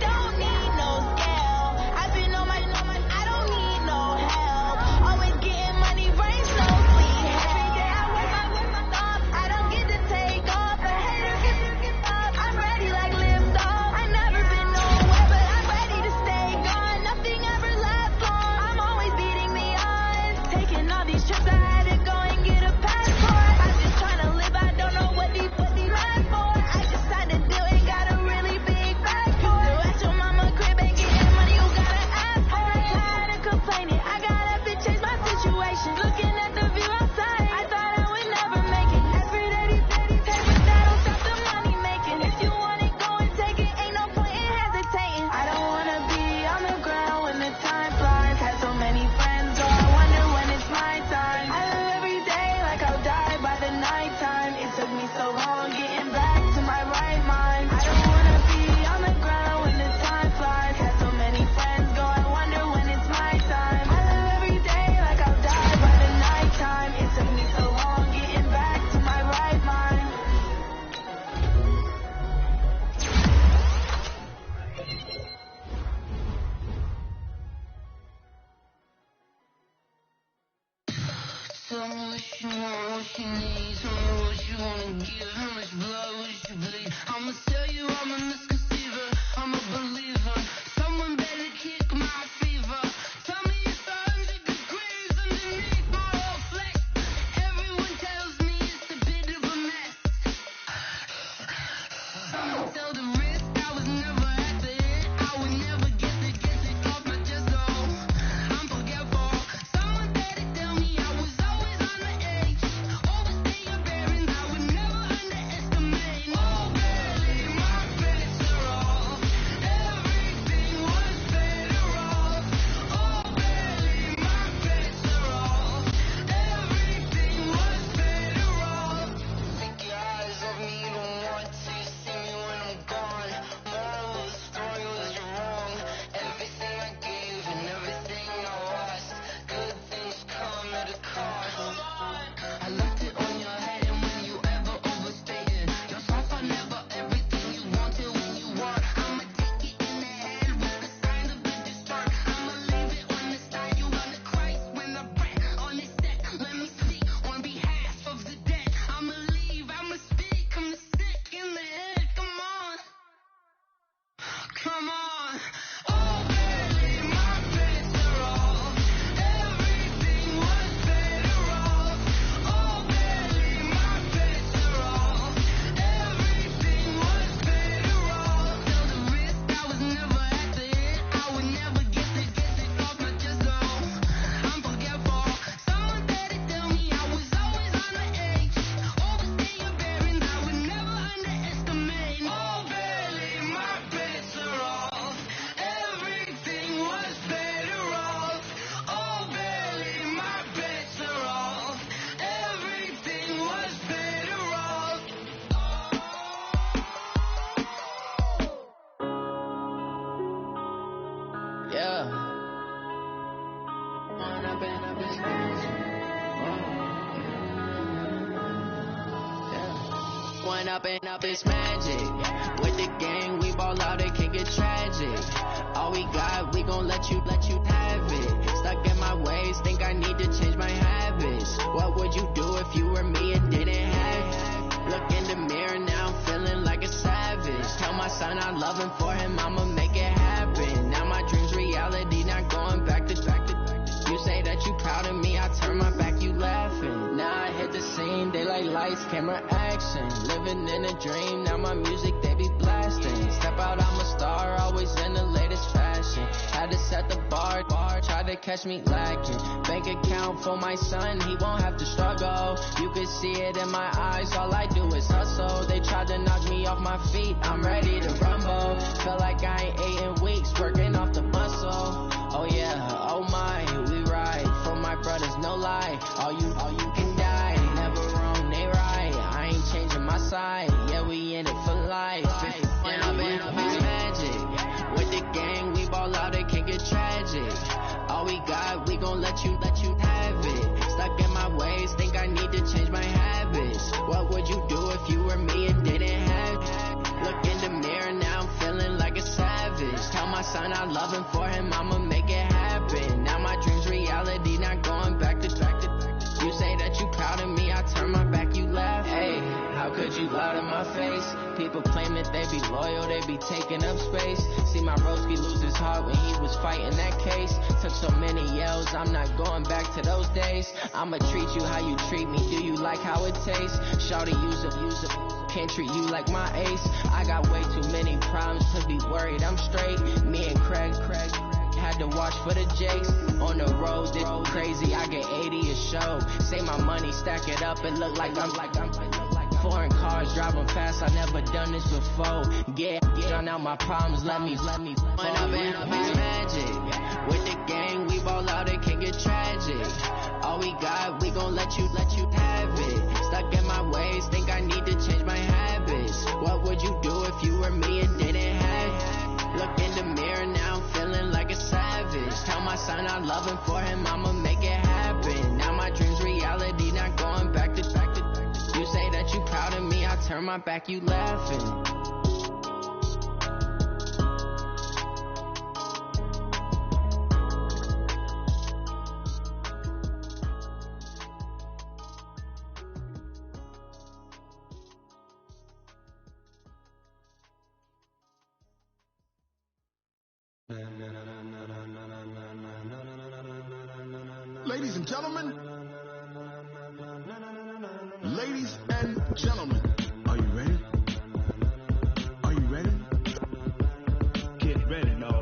don't need no scale. I've been on my, I don't need no help. Always getting money, rain, snow, sleet. Every day I work my thoughts. I don't get to take off. A hater gets up. I'm ready like lift off. I never been nowhere, but I'm ready to stay gone. Nothing ever lasts long. I'm always beating the odds. Taking all these trips, I had to go and get a passport. I'm just trying to live. I don't know what these mad for. I decided to do it. Got a really big bag for it. So at your mama crib and getting money, you gotta ask for it. Tired of complaining. I got up and changed my situation. Looking at the view outside, I thought I would never make it. Every day these take, but that don't stop the money making. If you want it, go and take it. Ain't no point in hesitating. I don't wanna be on the ground when the time flies. Had so many friends, so I wonder when it's my time. I live every day like I'll die by the nighttime. It took me so long getting back to my right mind. I don't wanna be on the ground when the time flies. Had so many friends go, I wonder when it's my time. I live every day like I'll die by the nighttime. It took me so long getting back to my right mind. Tell me what you want, what you need. Tell me what you wanna give. How much blood would you bleed? I'ma tell you I'm a misconceiver. I'm a believer. Someone better kick my fever. Tell me it's 100 degrees underneath my whole flesh. Everyone tells me it's a bit of a mess. Someone tell the risk I was never at the end. I would never get it off my chest. Oh, I'm forgetful. Someone better tell me I was always on the edge. Overstay your bearings, I would never underestimate. Oh, barely my bets are off. Everything was better off. Oh, barely my bets are off. Everything was better off. Take your eyes off me, you don't want to see me when I'm gone. Moral of the story was you're wrong. Everything I gave and everything I lost. Good things come at a cost. I left it on your head, and when you ever overstated yourself, I never everything you wanted when you want. I'ma take it in the head with the sign of a dessert. I'ma leave it on the side. You wanna Christ when I break on this set. Let me speak on behalf of the dead. I'ma leave, I'ma speak. I'm sick in the head. Come on, come on. Oh, barely my bets are off. Everything was better off. Oh, barely my bets are off. Everything was better off. Tell the risk I was never at the end. I would never get it off my chest. Oh, I'm forgetful. Someone better tell me I was always on the edge. Overstay your bearings, I would never underestimate. Oh, barely my bets are off. Everything was better off. Oh, barely my bets are off. Everything was better off. Yeah. When I've been up is magic. Yeah. When up is magic. With the gang, we ball out, it can get tragic. All we got, we gon' let you have it. Stuck in my ways, think I need to change my habits. What would you do if you were me and didn't have it? Look in the mirror now, I'm feeling like a savage. Tell my son I love him, for him I'ma make it happen. Now my dream's reality, not going back to. You say that you proud of me, I turn my back, you laughing. Now I hit the scene, they like lights, camera, action. Living in a dream, now my music, they be blasting. Step out, I'm a star, always in the latest fashion. Had to set the bar, try to catch me lacking. Bank account for my son, he won't have to struggle. You could see it in my eyes, all I do is hustle. They tried to knock me off my feet, I'm ready to rumble. Feel like I ain't ate in weeks, working off the muscle. Oh yeah, oh my, we ride for my brothers, no lie. All you can die, never wrong, they right. I ain't changing my side, yeah, we in it for life. life. And I've been magic. With the gang, we ball out, it can get tragic. All we got, we gon' let you have it. Stuck in my ways, think I need to change my habits. What would you do if you were me and didn't have it? Look in the mirror, now I'm feeling like a savage. Tell my son I love him, for him I'ma make it happen. Now my dream's reality, not going back to you say that you proud of me, I turn my back, you laugh. Hey, how could you lie to my face? People claim that they be loyal, they be taking up space. See my broski lose his heart when he was fighting that case. Took so many yells, I'm not going back to those days. I'ma treat you how you treat me, do you like how it tastes? Shawty, use a can't treat you like my ace. I got way too many problems to be worried, I'm straight. Me and Craig had to watch for the Jakes. On the road, it's crazy, I get 80 a show. Say my money, stack it up, and look like I'm foreign cars, driving fast, I never done this before. Drown out my problems, let me When I've been magic. With the gang, we ball out, it can get tragic. All we got, we gon' let you have it. Stuck in my ways, think I need to change my habits. What would you do if you were me and didn't have it? Look in the mirror, now I'm feeling like a savage. Tell my son I love him, for him I'ma make it happen. Now my dream's reality, not going back to you say that you proud of me, I turn my back, you laughing. Ladies and gentlemen, are you ready? Are you ready? Get ready, no.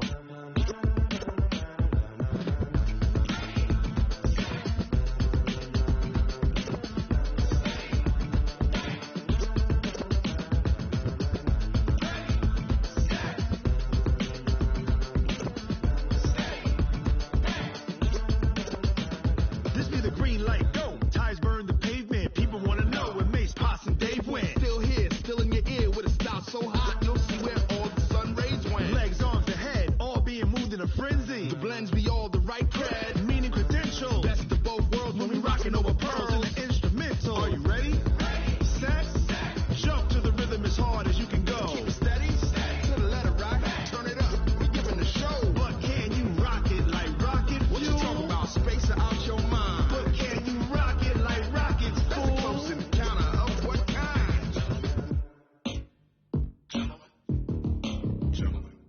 This be the green light, go. Ties burn the pavement, people wanna know where Mace, Posse, and Dave went. Still here, still in your ear with a style so hot, you'll see where all the sun rays went. Legs, arms, and head, all being moved in a frenzy. The blends be all the right cred, meaning credential. Best of both worlds when we rockin' over pearls in the instrumental. Are you ready? Set, jump to the rhythm as hard as you can go. Keep it steady, to the letter rock, turn it up, we giving the show. But can you rock it like rocket? What you talking about? Space out your mind. But can you rock it like rockets? Fool? Close encounter of what kind?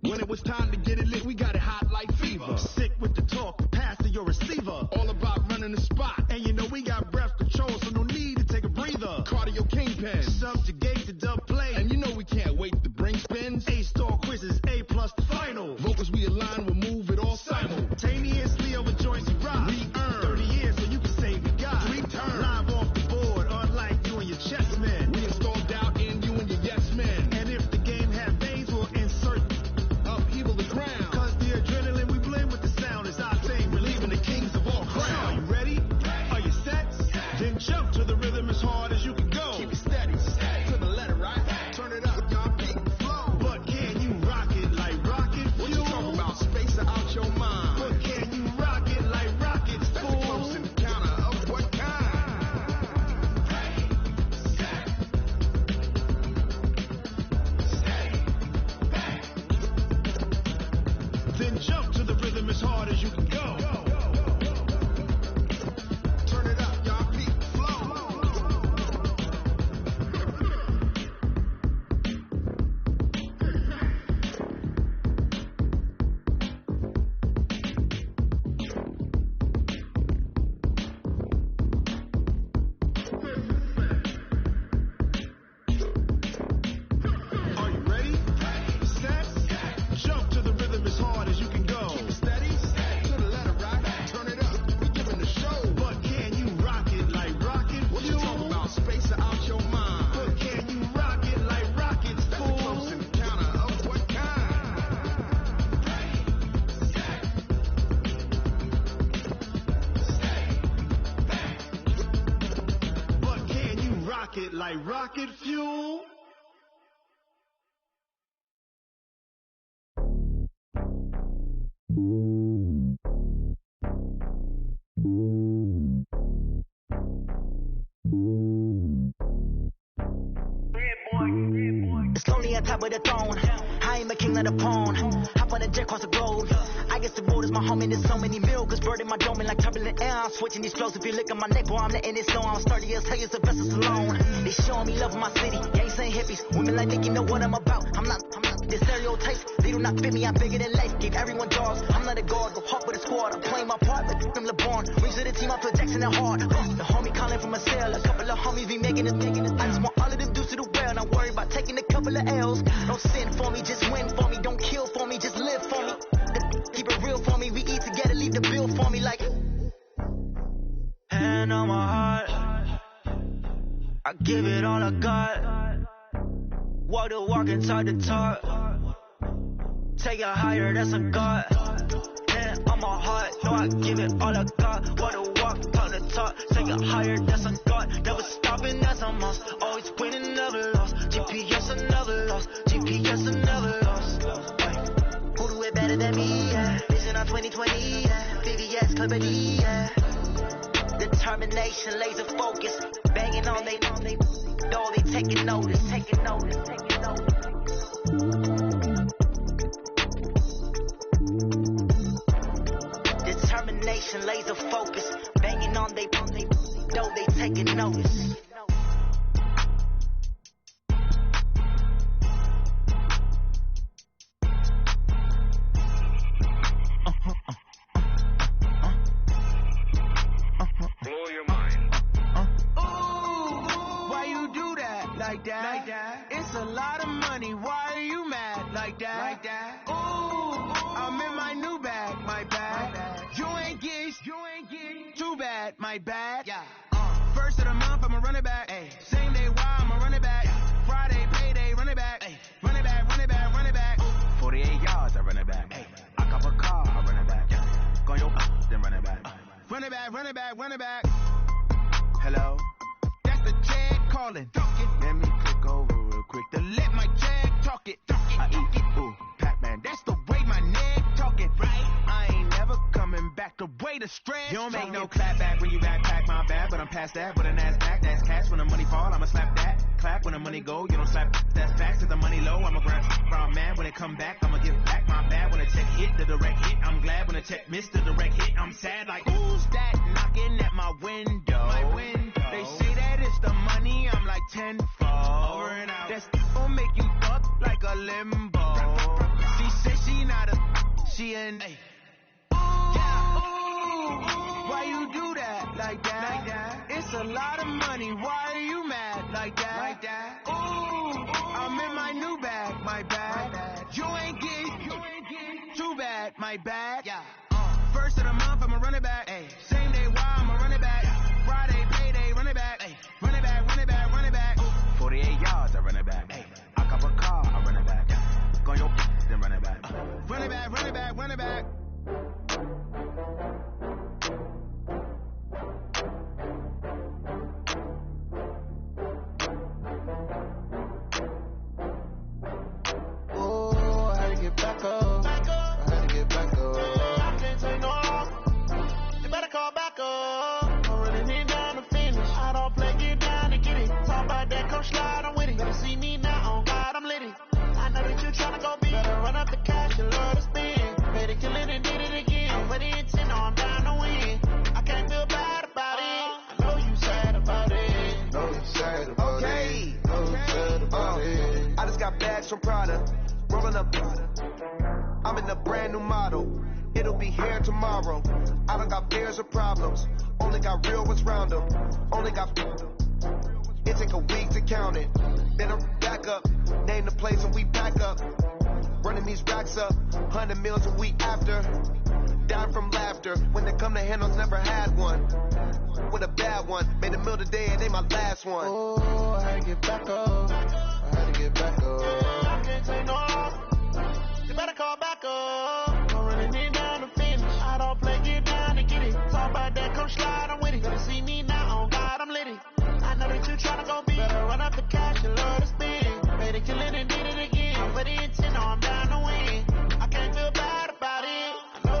When it was time to get it lit, we got it hot like fever. Sick with the talk, pass to your receiver. All about running the spot. And you know we got breath control, so no need to take a breather. Cardio kingpin, subjugate the dub play. And you know we can't wait to bring spins. A-star quizzes, A+ the final. Vocals we align, we'll move it all simultaneously over joints we rock. We earn 30 years, so you can say we got 3 turns. Live off the board, unlike you and your chess men. We installed doubt in you and your yes men. And if the game had veins, we'll insert upheaval the ground. Cause the adrenaline we blend with the sound is our thing, relieving the kings of all crowns. Are you ready? Are you set? Then jump to the rhythm as hard as you can go. Keep it steady, to the letter right. Turn it up, y'all beat the flow. But can you rock it like rocket? What you talking about? Space out your mind. But can you rock it like rockets? That's a close encounter of what kind? Then jump to the rhythm as hard as you can go. Turn it up, y'all beat the flow. Are you ready? Set, jump to the rhythm as hard as you can go. Keep it steady, to the letter right. Turn it up, we giving the show. But can you rock it like rocket? What you talking about? Space out your mind. But can you rock it like rockets? That's a close encounter of what kind? But can you rock it like rocket fuel? It's lonely on top of the throne. I ain't a king of the pawn. Hop on a jet across the globe. I guess the road is my home and there's so many milkers birding my dome and like turbulent air. I'm switching these flows. If you look at my neck, boy, I'm letting it slow. I'm sturdy as hell as the vessels alone. They showing me love in my city. Gangs and hippies. Women like think you know what I'm about. I'm not the stereotypes. They do not fit me. I'm bigger than life. Give everyone jaws. I'm not a guard. Go hard with a squad. I'm playing my part like from LeBron. Rings to the team. I feel Jackson and hard. The homie calling from a cell. A couple of homies be making it. I just want all of them dudes to the well. Not worry about taking a couple of L's. Don't sin for me, just win for me. Don't kill for me, just live for me. Keep it real for me. We eat together, leave the bill for me like. Hand on my heart, I give it all I got. Walk the walk and talk the talk. Take it higher, that's a God. Hand on my heart, no, I give it all I got. Walk the walk, talk the talk. Take it higher, that's a God. Never stopping, that's a must. Always winning, never lost. GPS, I never lost. GPS, I never lost. Who do it better than me? Yeah. Vision on 2020. Yeah. VVS, Clippity. Yeah. Determination, laser focus. Banging on they know they taking notice. Taking notice. Taking notice. Determination, laser focus. Banging on they know they taking notice. Blow your mind. Ooh, why you do that like that? It's a lot of money. Why are you mad like that? Ooh, I'm in my new bag, my bag. You ain't get too bad, my bad. Yeah. First of the month, I'ma run it back. Ay. Same day, why I'ma run it back. Friday, payday, run it back. Ay. Run it back, run it back, run it back. 48 yards, I run it back. Ay. I cop a car, I run it back. Go your then run it back. Run it back, run it back, run it back. Hello? That's the jag calling. Let me click over real quick to let my jag talk it. I eat it, ooh, Pac-Man. That's the way my neck talking. Right? I ain't never coming back the way the stretch. You don't make no clap back when you backpack, my bad. But I'm past that with a NASDAQ. That's cash when the money fall, I'ma slap that. Clap when the money go, you don't slap. That's facts. If the money low, I'ma grab from man. When it come back, I'ma give back my bad. When the check hit, the direct hit. I'm glad when the check missed the direct hit. I'm sad like, who's that knocking at my window? My window. They say that it's the money, I'm like tenfold. Over and out. That's gon' make you fuck like a limbo. She said she not a, she an A. Yeah. Why you do that like that? It's a lot of money. Why are you mad like that? Ooh, I'm in my new bag, my bag. You ain't get too bad, my bad. Yeah. First of the month, I'ma run it back. Ay. Same day, why I'ma run it back. Friday, payday, run it back. Ay. Run it back, run it back, run it back. 48 yards, I run it back. Ay. I cop a car, I run it back. Go your then run it back. Run it back, run it back, run it back. Oh, I had to get back up. I had to get back up. I can't take no loss. You better call back up. I'm really need down to finish. I don't play, get down to get it. Talk about that, come slide, I'm with it. Better see me now, on God, I'm litty. I know that you tryna go big. Better run up the cash, you love to spend. Better kill it and did it again. I'm ready and 10, I'm down to win. I can't feel bad about it. I know you sad about it. Know you sad about it. Know you sad about it. I just got bags from Prada. Rolling up. I'm in a brand new model. It'll be here tomorrow. I don't got fears or problems. Only got real ones round them. Only got. It take a week to count it. Then I'm back up. Name the place and we back up. Running these racks up. 100 meals a week after. Dying from laughter. When they come to handles, never had one. With a bad one. Made a meal today and they my last one. Oh, I had to get back up. I had to get back up. I can't take no loss. You better call back up. I'm running it down to finish. I don't play, get down to get it. Talk about that, come slide, I'm with it. Better see me now, on God, I'm litty. I know that you tryna go big. Better run up the cash, you love to spend. Better kill it and did it again. I'm ready and 10, I'm down to win. I can't feel bad about it. I know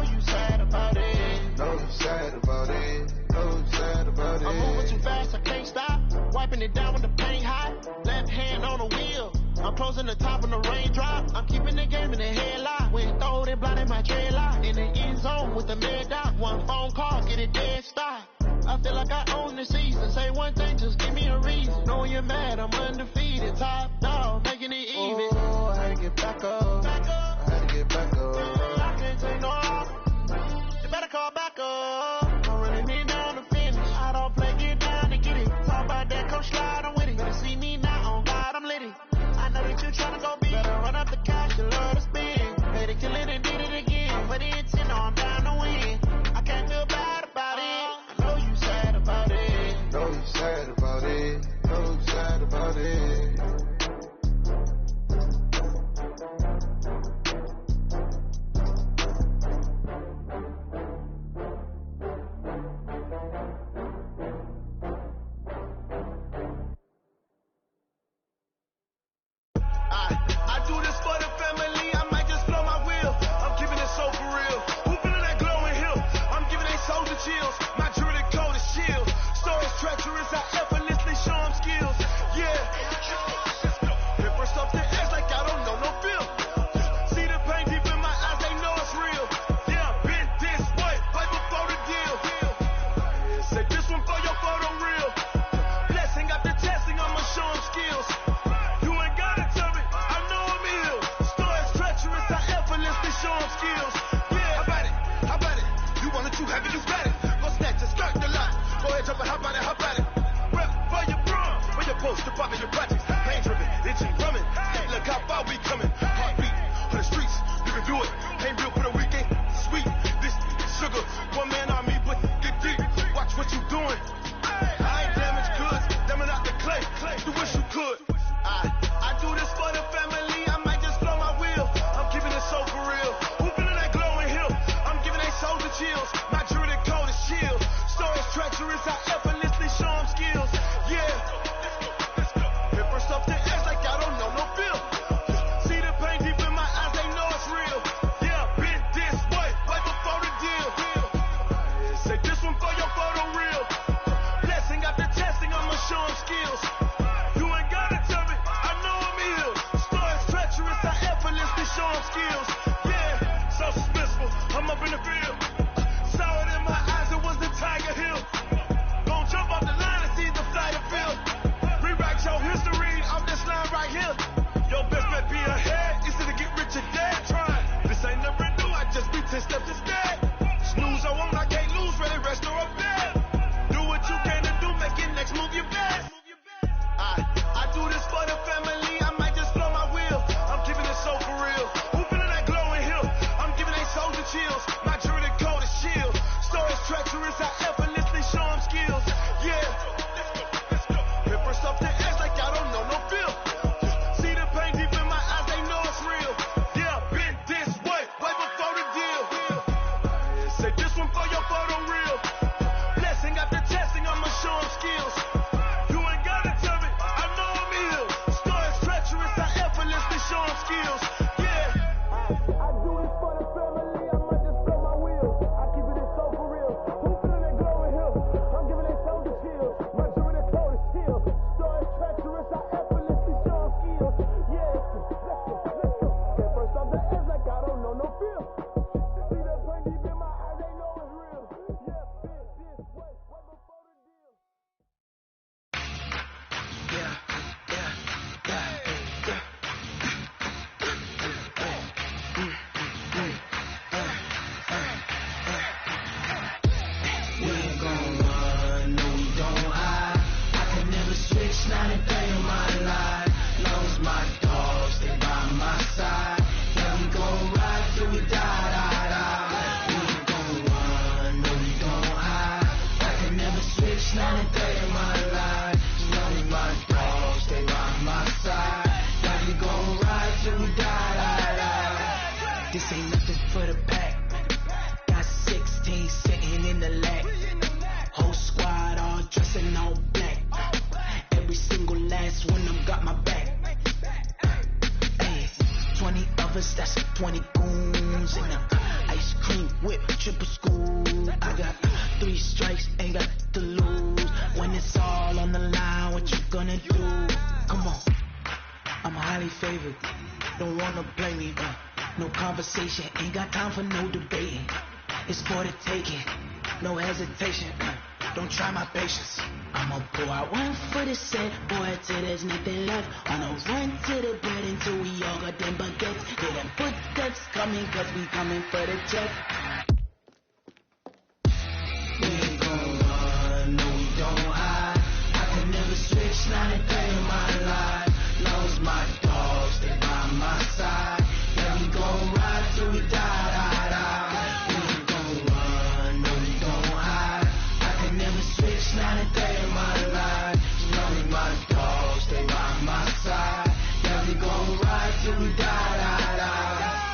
wheel. I'm closing the top on the raindrop. I'm keeping the game in the headlock. When throw it, blinding my dreadlock. In the end zone with the mid dot. One phone call, get it dead stop. I feel like I own the season. Say one thing, just give me a reason. Knowing you're mad, I'm undefeated. Top dog, making it even. Oh, I had to get back up. I had to get back up. I can't take no off. You better call back up. I'm running it down to finish. I don't play, get down to get it. Talk about that, come slide, I'm with it. Better see me now, on God, I'm litty. I know that you tryna go big. Better run up the cash, you love to spin. Pay to kill it and did it again. But the intent, no, I'm down to win. I can't feel bad about it. I know you sad about it. Know you sad about it. Know you sad about it. I do this for the family, I might just blow my wheel. I'm keeping it so for real. Who feeling that glowing hill? I'm giving they soldier chills. My jewelry coat is shield. Stories treacherous, I effortlessly show them skills. Yeah. Hit first off the edge like I don't know no feel. See the pain deep in my eyes, they know it's real. Yeah, been this way, right before the deal. Say this one for your photo reel. Blessing after testing, I'ma show them skills. You ain't gotta tell me, I know I'm ill. Stories treacherous, I effortlessly show them skills. Yeah, how about it? You want it too heavy, you got it. Go snatch it, start the lot. Go ahead, jump it, how about it? Rep for your brum, for your post, department, your projects. Pain driven, itching, drumming. Look how far we coming. Heartbeat on the streets, you can do it. Ain't real for the weekend, sweet. This sugar, one man on me, but get deep. Watch what you doing. I ain't damaged goods, damn out the clay. You wish you could. I do this for the family, I might just blow my wheel. I'm keeping it so for real. Who feeling that glowing hill? I'm giving they soldier chills. My jewelry coat is shield. Stories treacherous, I effortlessly show them skills. Yeah. Hit first off the edge like I don't know no feel. See the pain deep in my eyes, they know it's real. Yeah, been this way, right before the deal. Say this one for your photo reel. Blessing after testing, I'ma show them skills. You ain't gotta tell me, I know I'm ill. Stories treacherous, I effortlessly show them skills. Yeah, so suspenseful, I'm up in the field. Saw it in my eyes, it was the Tiger Hill. Gon' jump off the line and see the flight of field. Rewrite your history off this line right here. Your best bet be ahead, easy to get rich or dead. Try, this ain't never new, I just be 10 steps instead. Snooze, I won't, I can't lose, ready, rest or up there. Do what you can to do, make it next move your best. I do this for the family, I might just blow my wheel. I'm keeping it so for real. Who feeling that glowing hill? I'm giving they soldier chills. My jewelry coat is shield. Stories treacherous, I effortlessly show them skills. Yeah. Hit first off the edge like I don't know no feel. See the pain deep in my eyes, they know it's real. Yeah, been this way, right before the deal. Say this one for your photo reel. Blessing after testing, I'ma show them skills. You ain't gotta tell me, I know I'm ill. Stories treacherous, I effortlessly show them skills. Yeah. I do this for the family, I might just blow my wheel. I keep it so for real. Who feeling that glowing hill? I'm giving they soldier chills. My jewelry coat is shield. Stories treacherous, I effortlessly show them skills. Yeah, let's go. Get first off the edge like I don't know no feel. See that pain deep in my eyes, they know it's real. Yeah, this way, right before the deal. We ain't gon' run, no we don't hide. I can never switch, not a day in my life. Long as my dogs stay by my side. Yeah, we gon' ride till we die, die, die. We ain't gon' run, no we don't hide. I can never switch, not a day in my life. Long as my dogs stay by my side. Yeah, we gon' ride till we die, die, die. This ain't nothing for the pack. Got 16 sitting in the lap. Whole squad all dressing all black. Every single last one of them got my back. Hey, 20 of us, that's 20 goons. And a ice cream whip, triple school. I got 3 strikes, ain't got to lose. When it's all on the line, what you gonna do? Come on. highly favored. Don't wanna play me, no conversation. Ain't got time for no debating. It's for the taking, no hesitation. Don't try my patience. I'ma pour out one for the set, boy, till there's nothing left. On a run to the bread until we all got them baguettes. Hear them footsteps coming, cause we coming for the check. We ain't gon' run, no we don't hide. I can never switch, not a day in my life. Lost my dogs, stay by my side. Yeah, we gon' ride till we die, die, die. We ain't gon' run, no we don't hide. I can never switch, not a day in my life. Lonely my dogs, stay by my side. Yeah, we gon' ride till we die, die, die.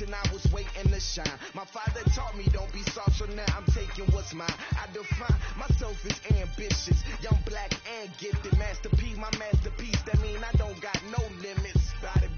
I was waiting to shine. My father taught me don't be soft, so now I'm taking what's mine. I define myself as ambitious, young, black, and gifted. Masterpiece, my masterpiece. That mean I don't got no limits. Body,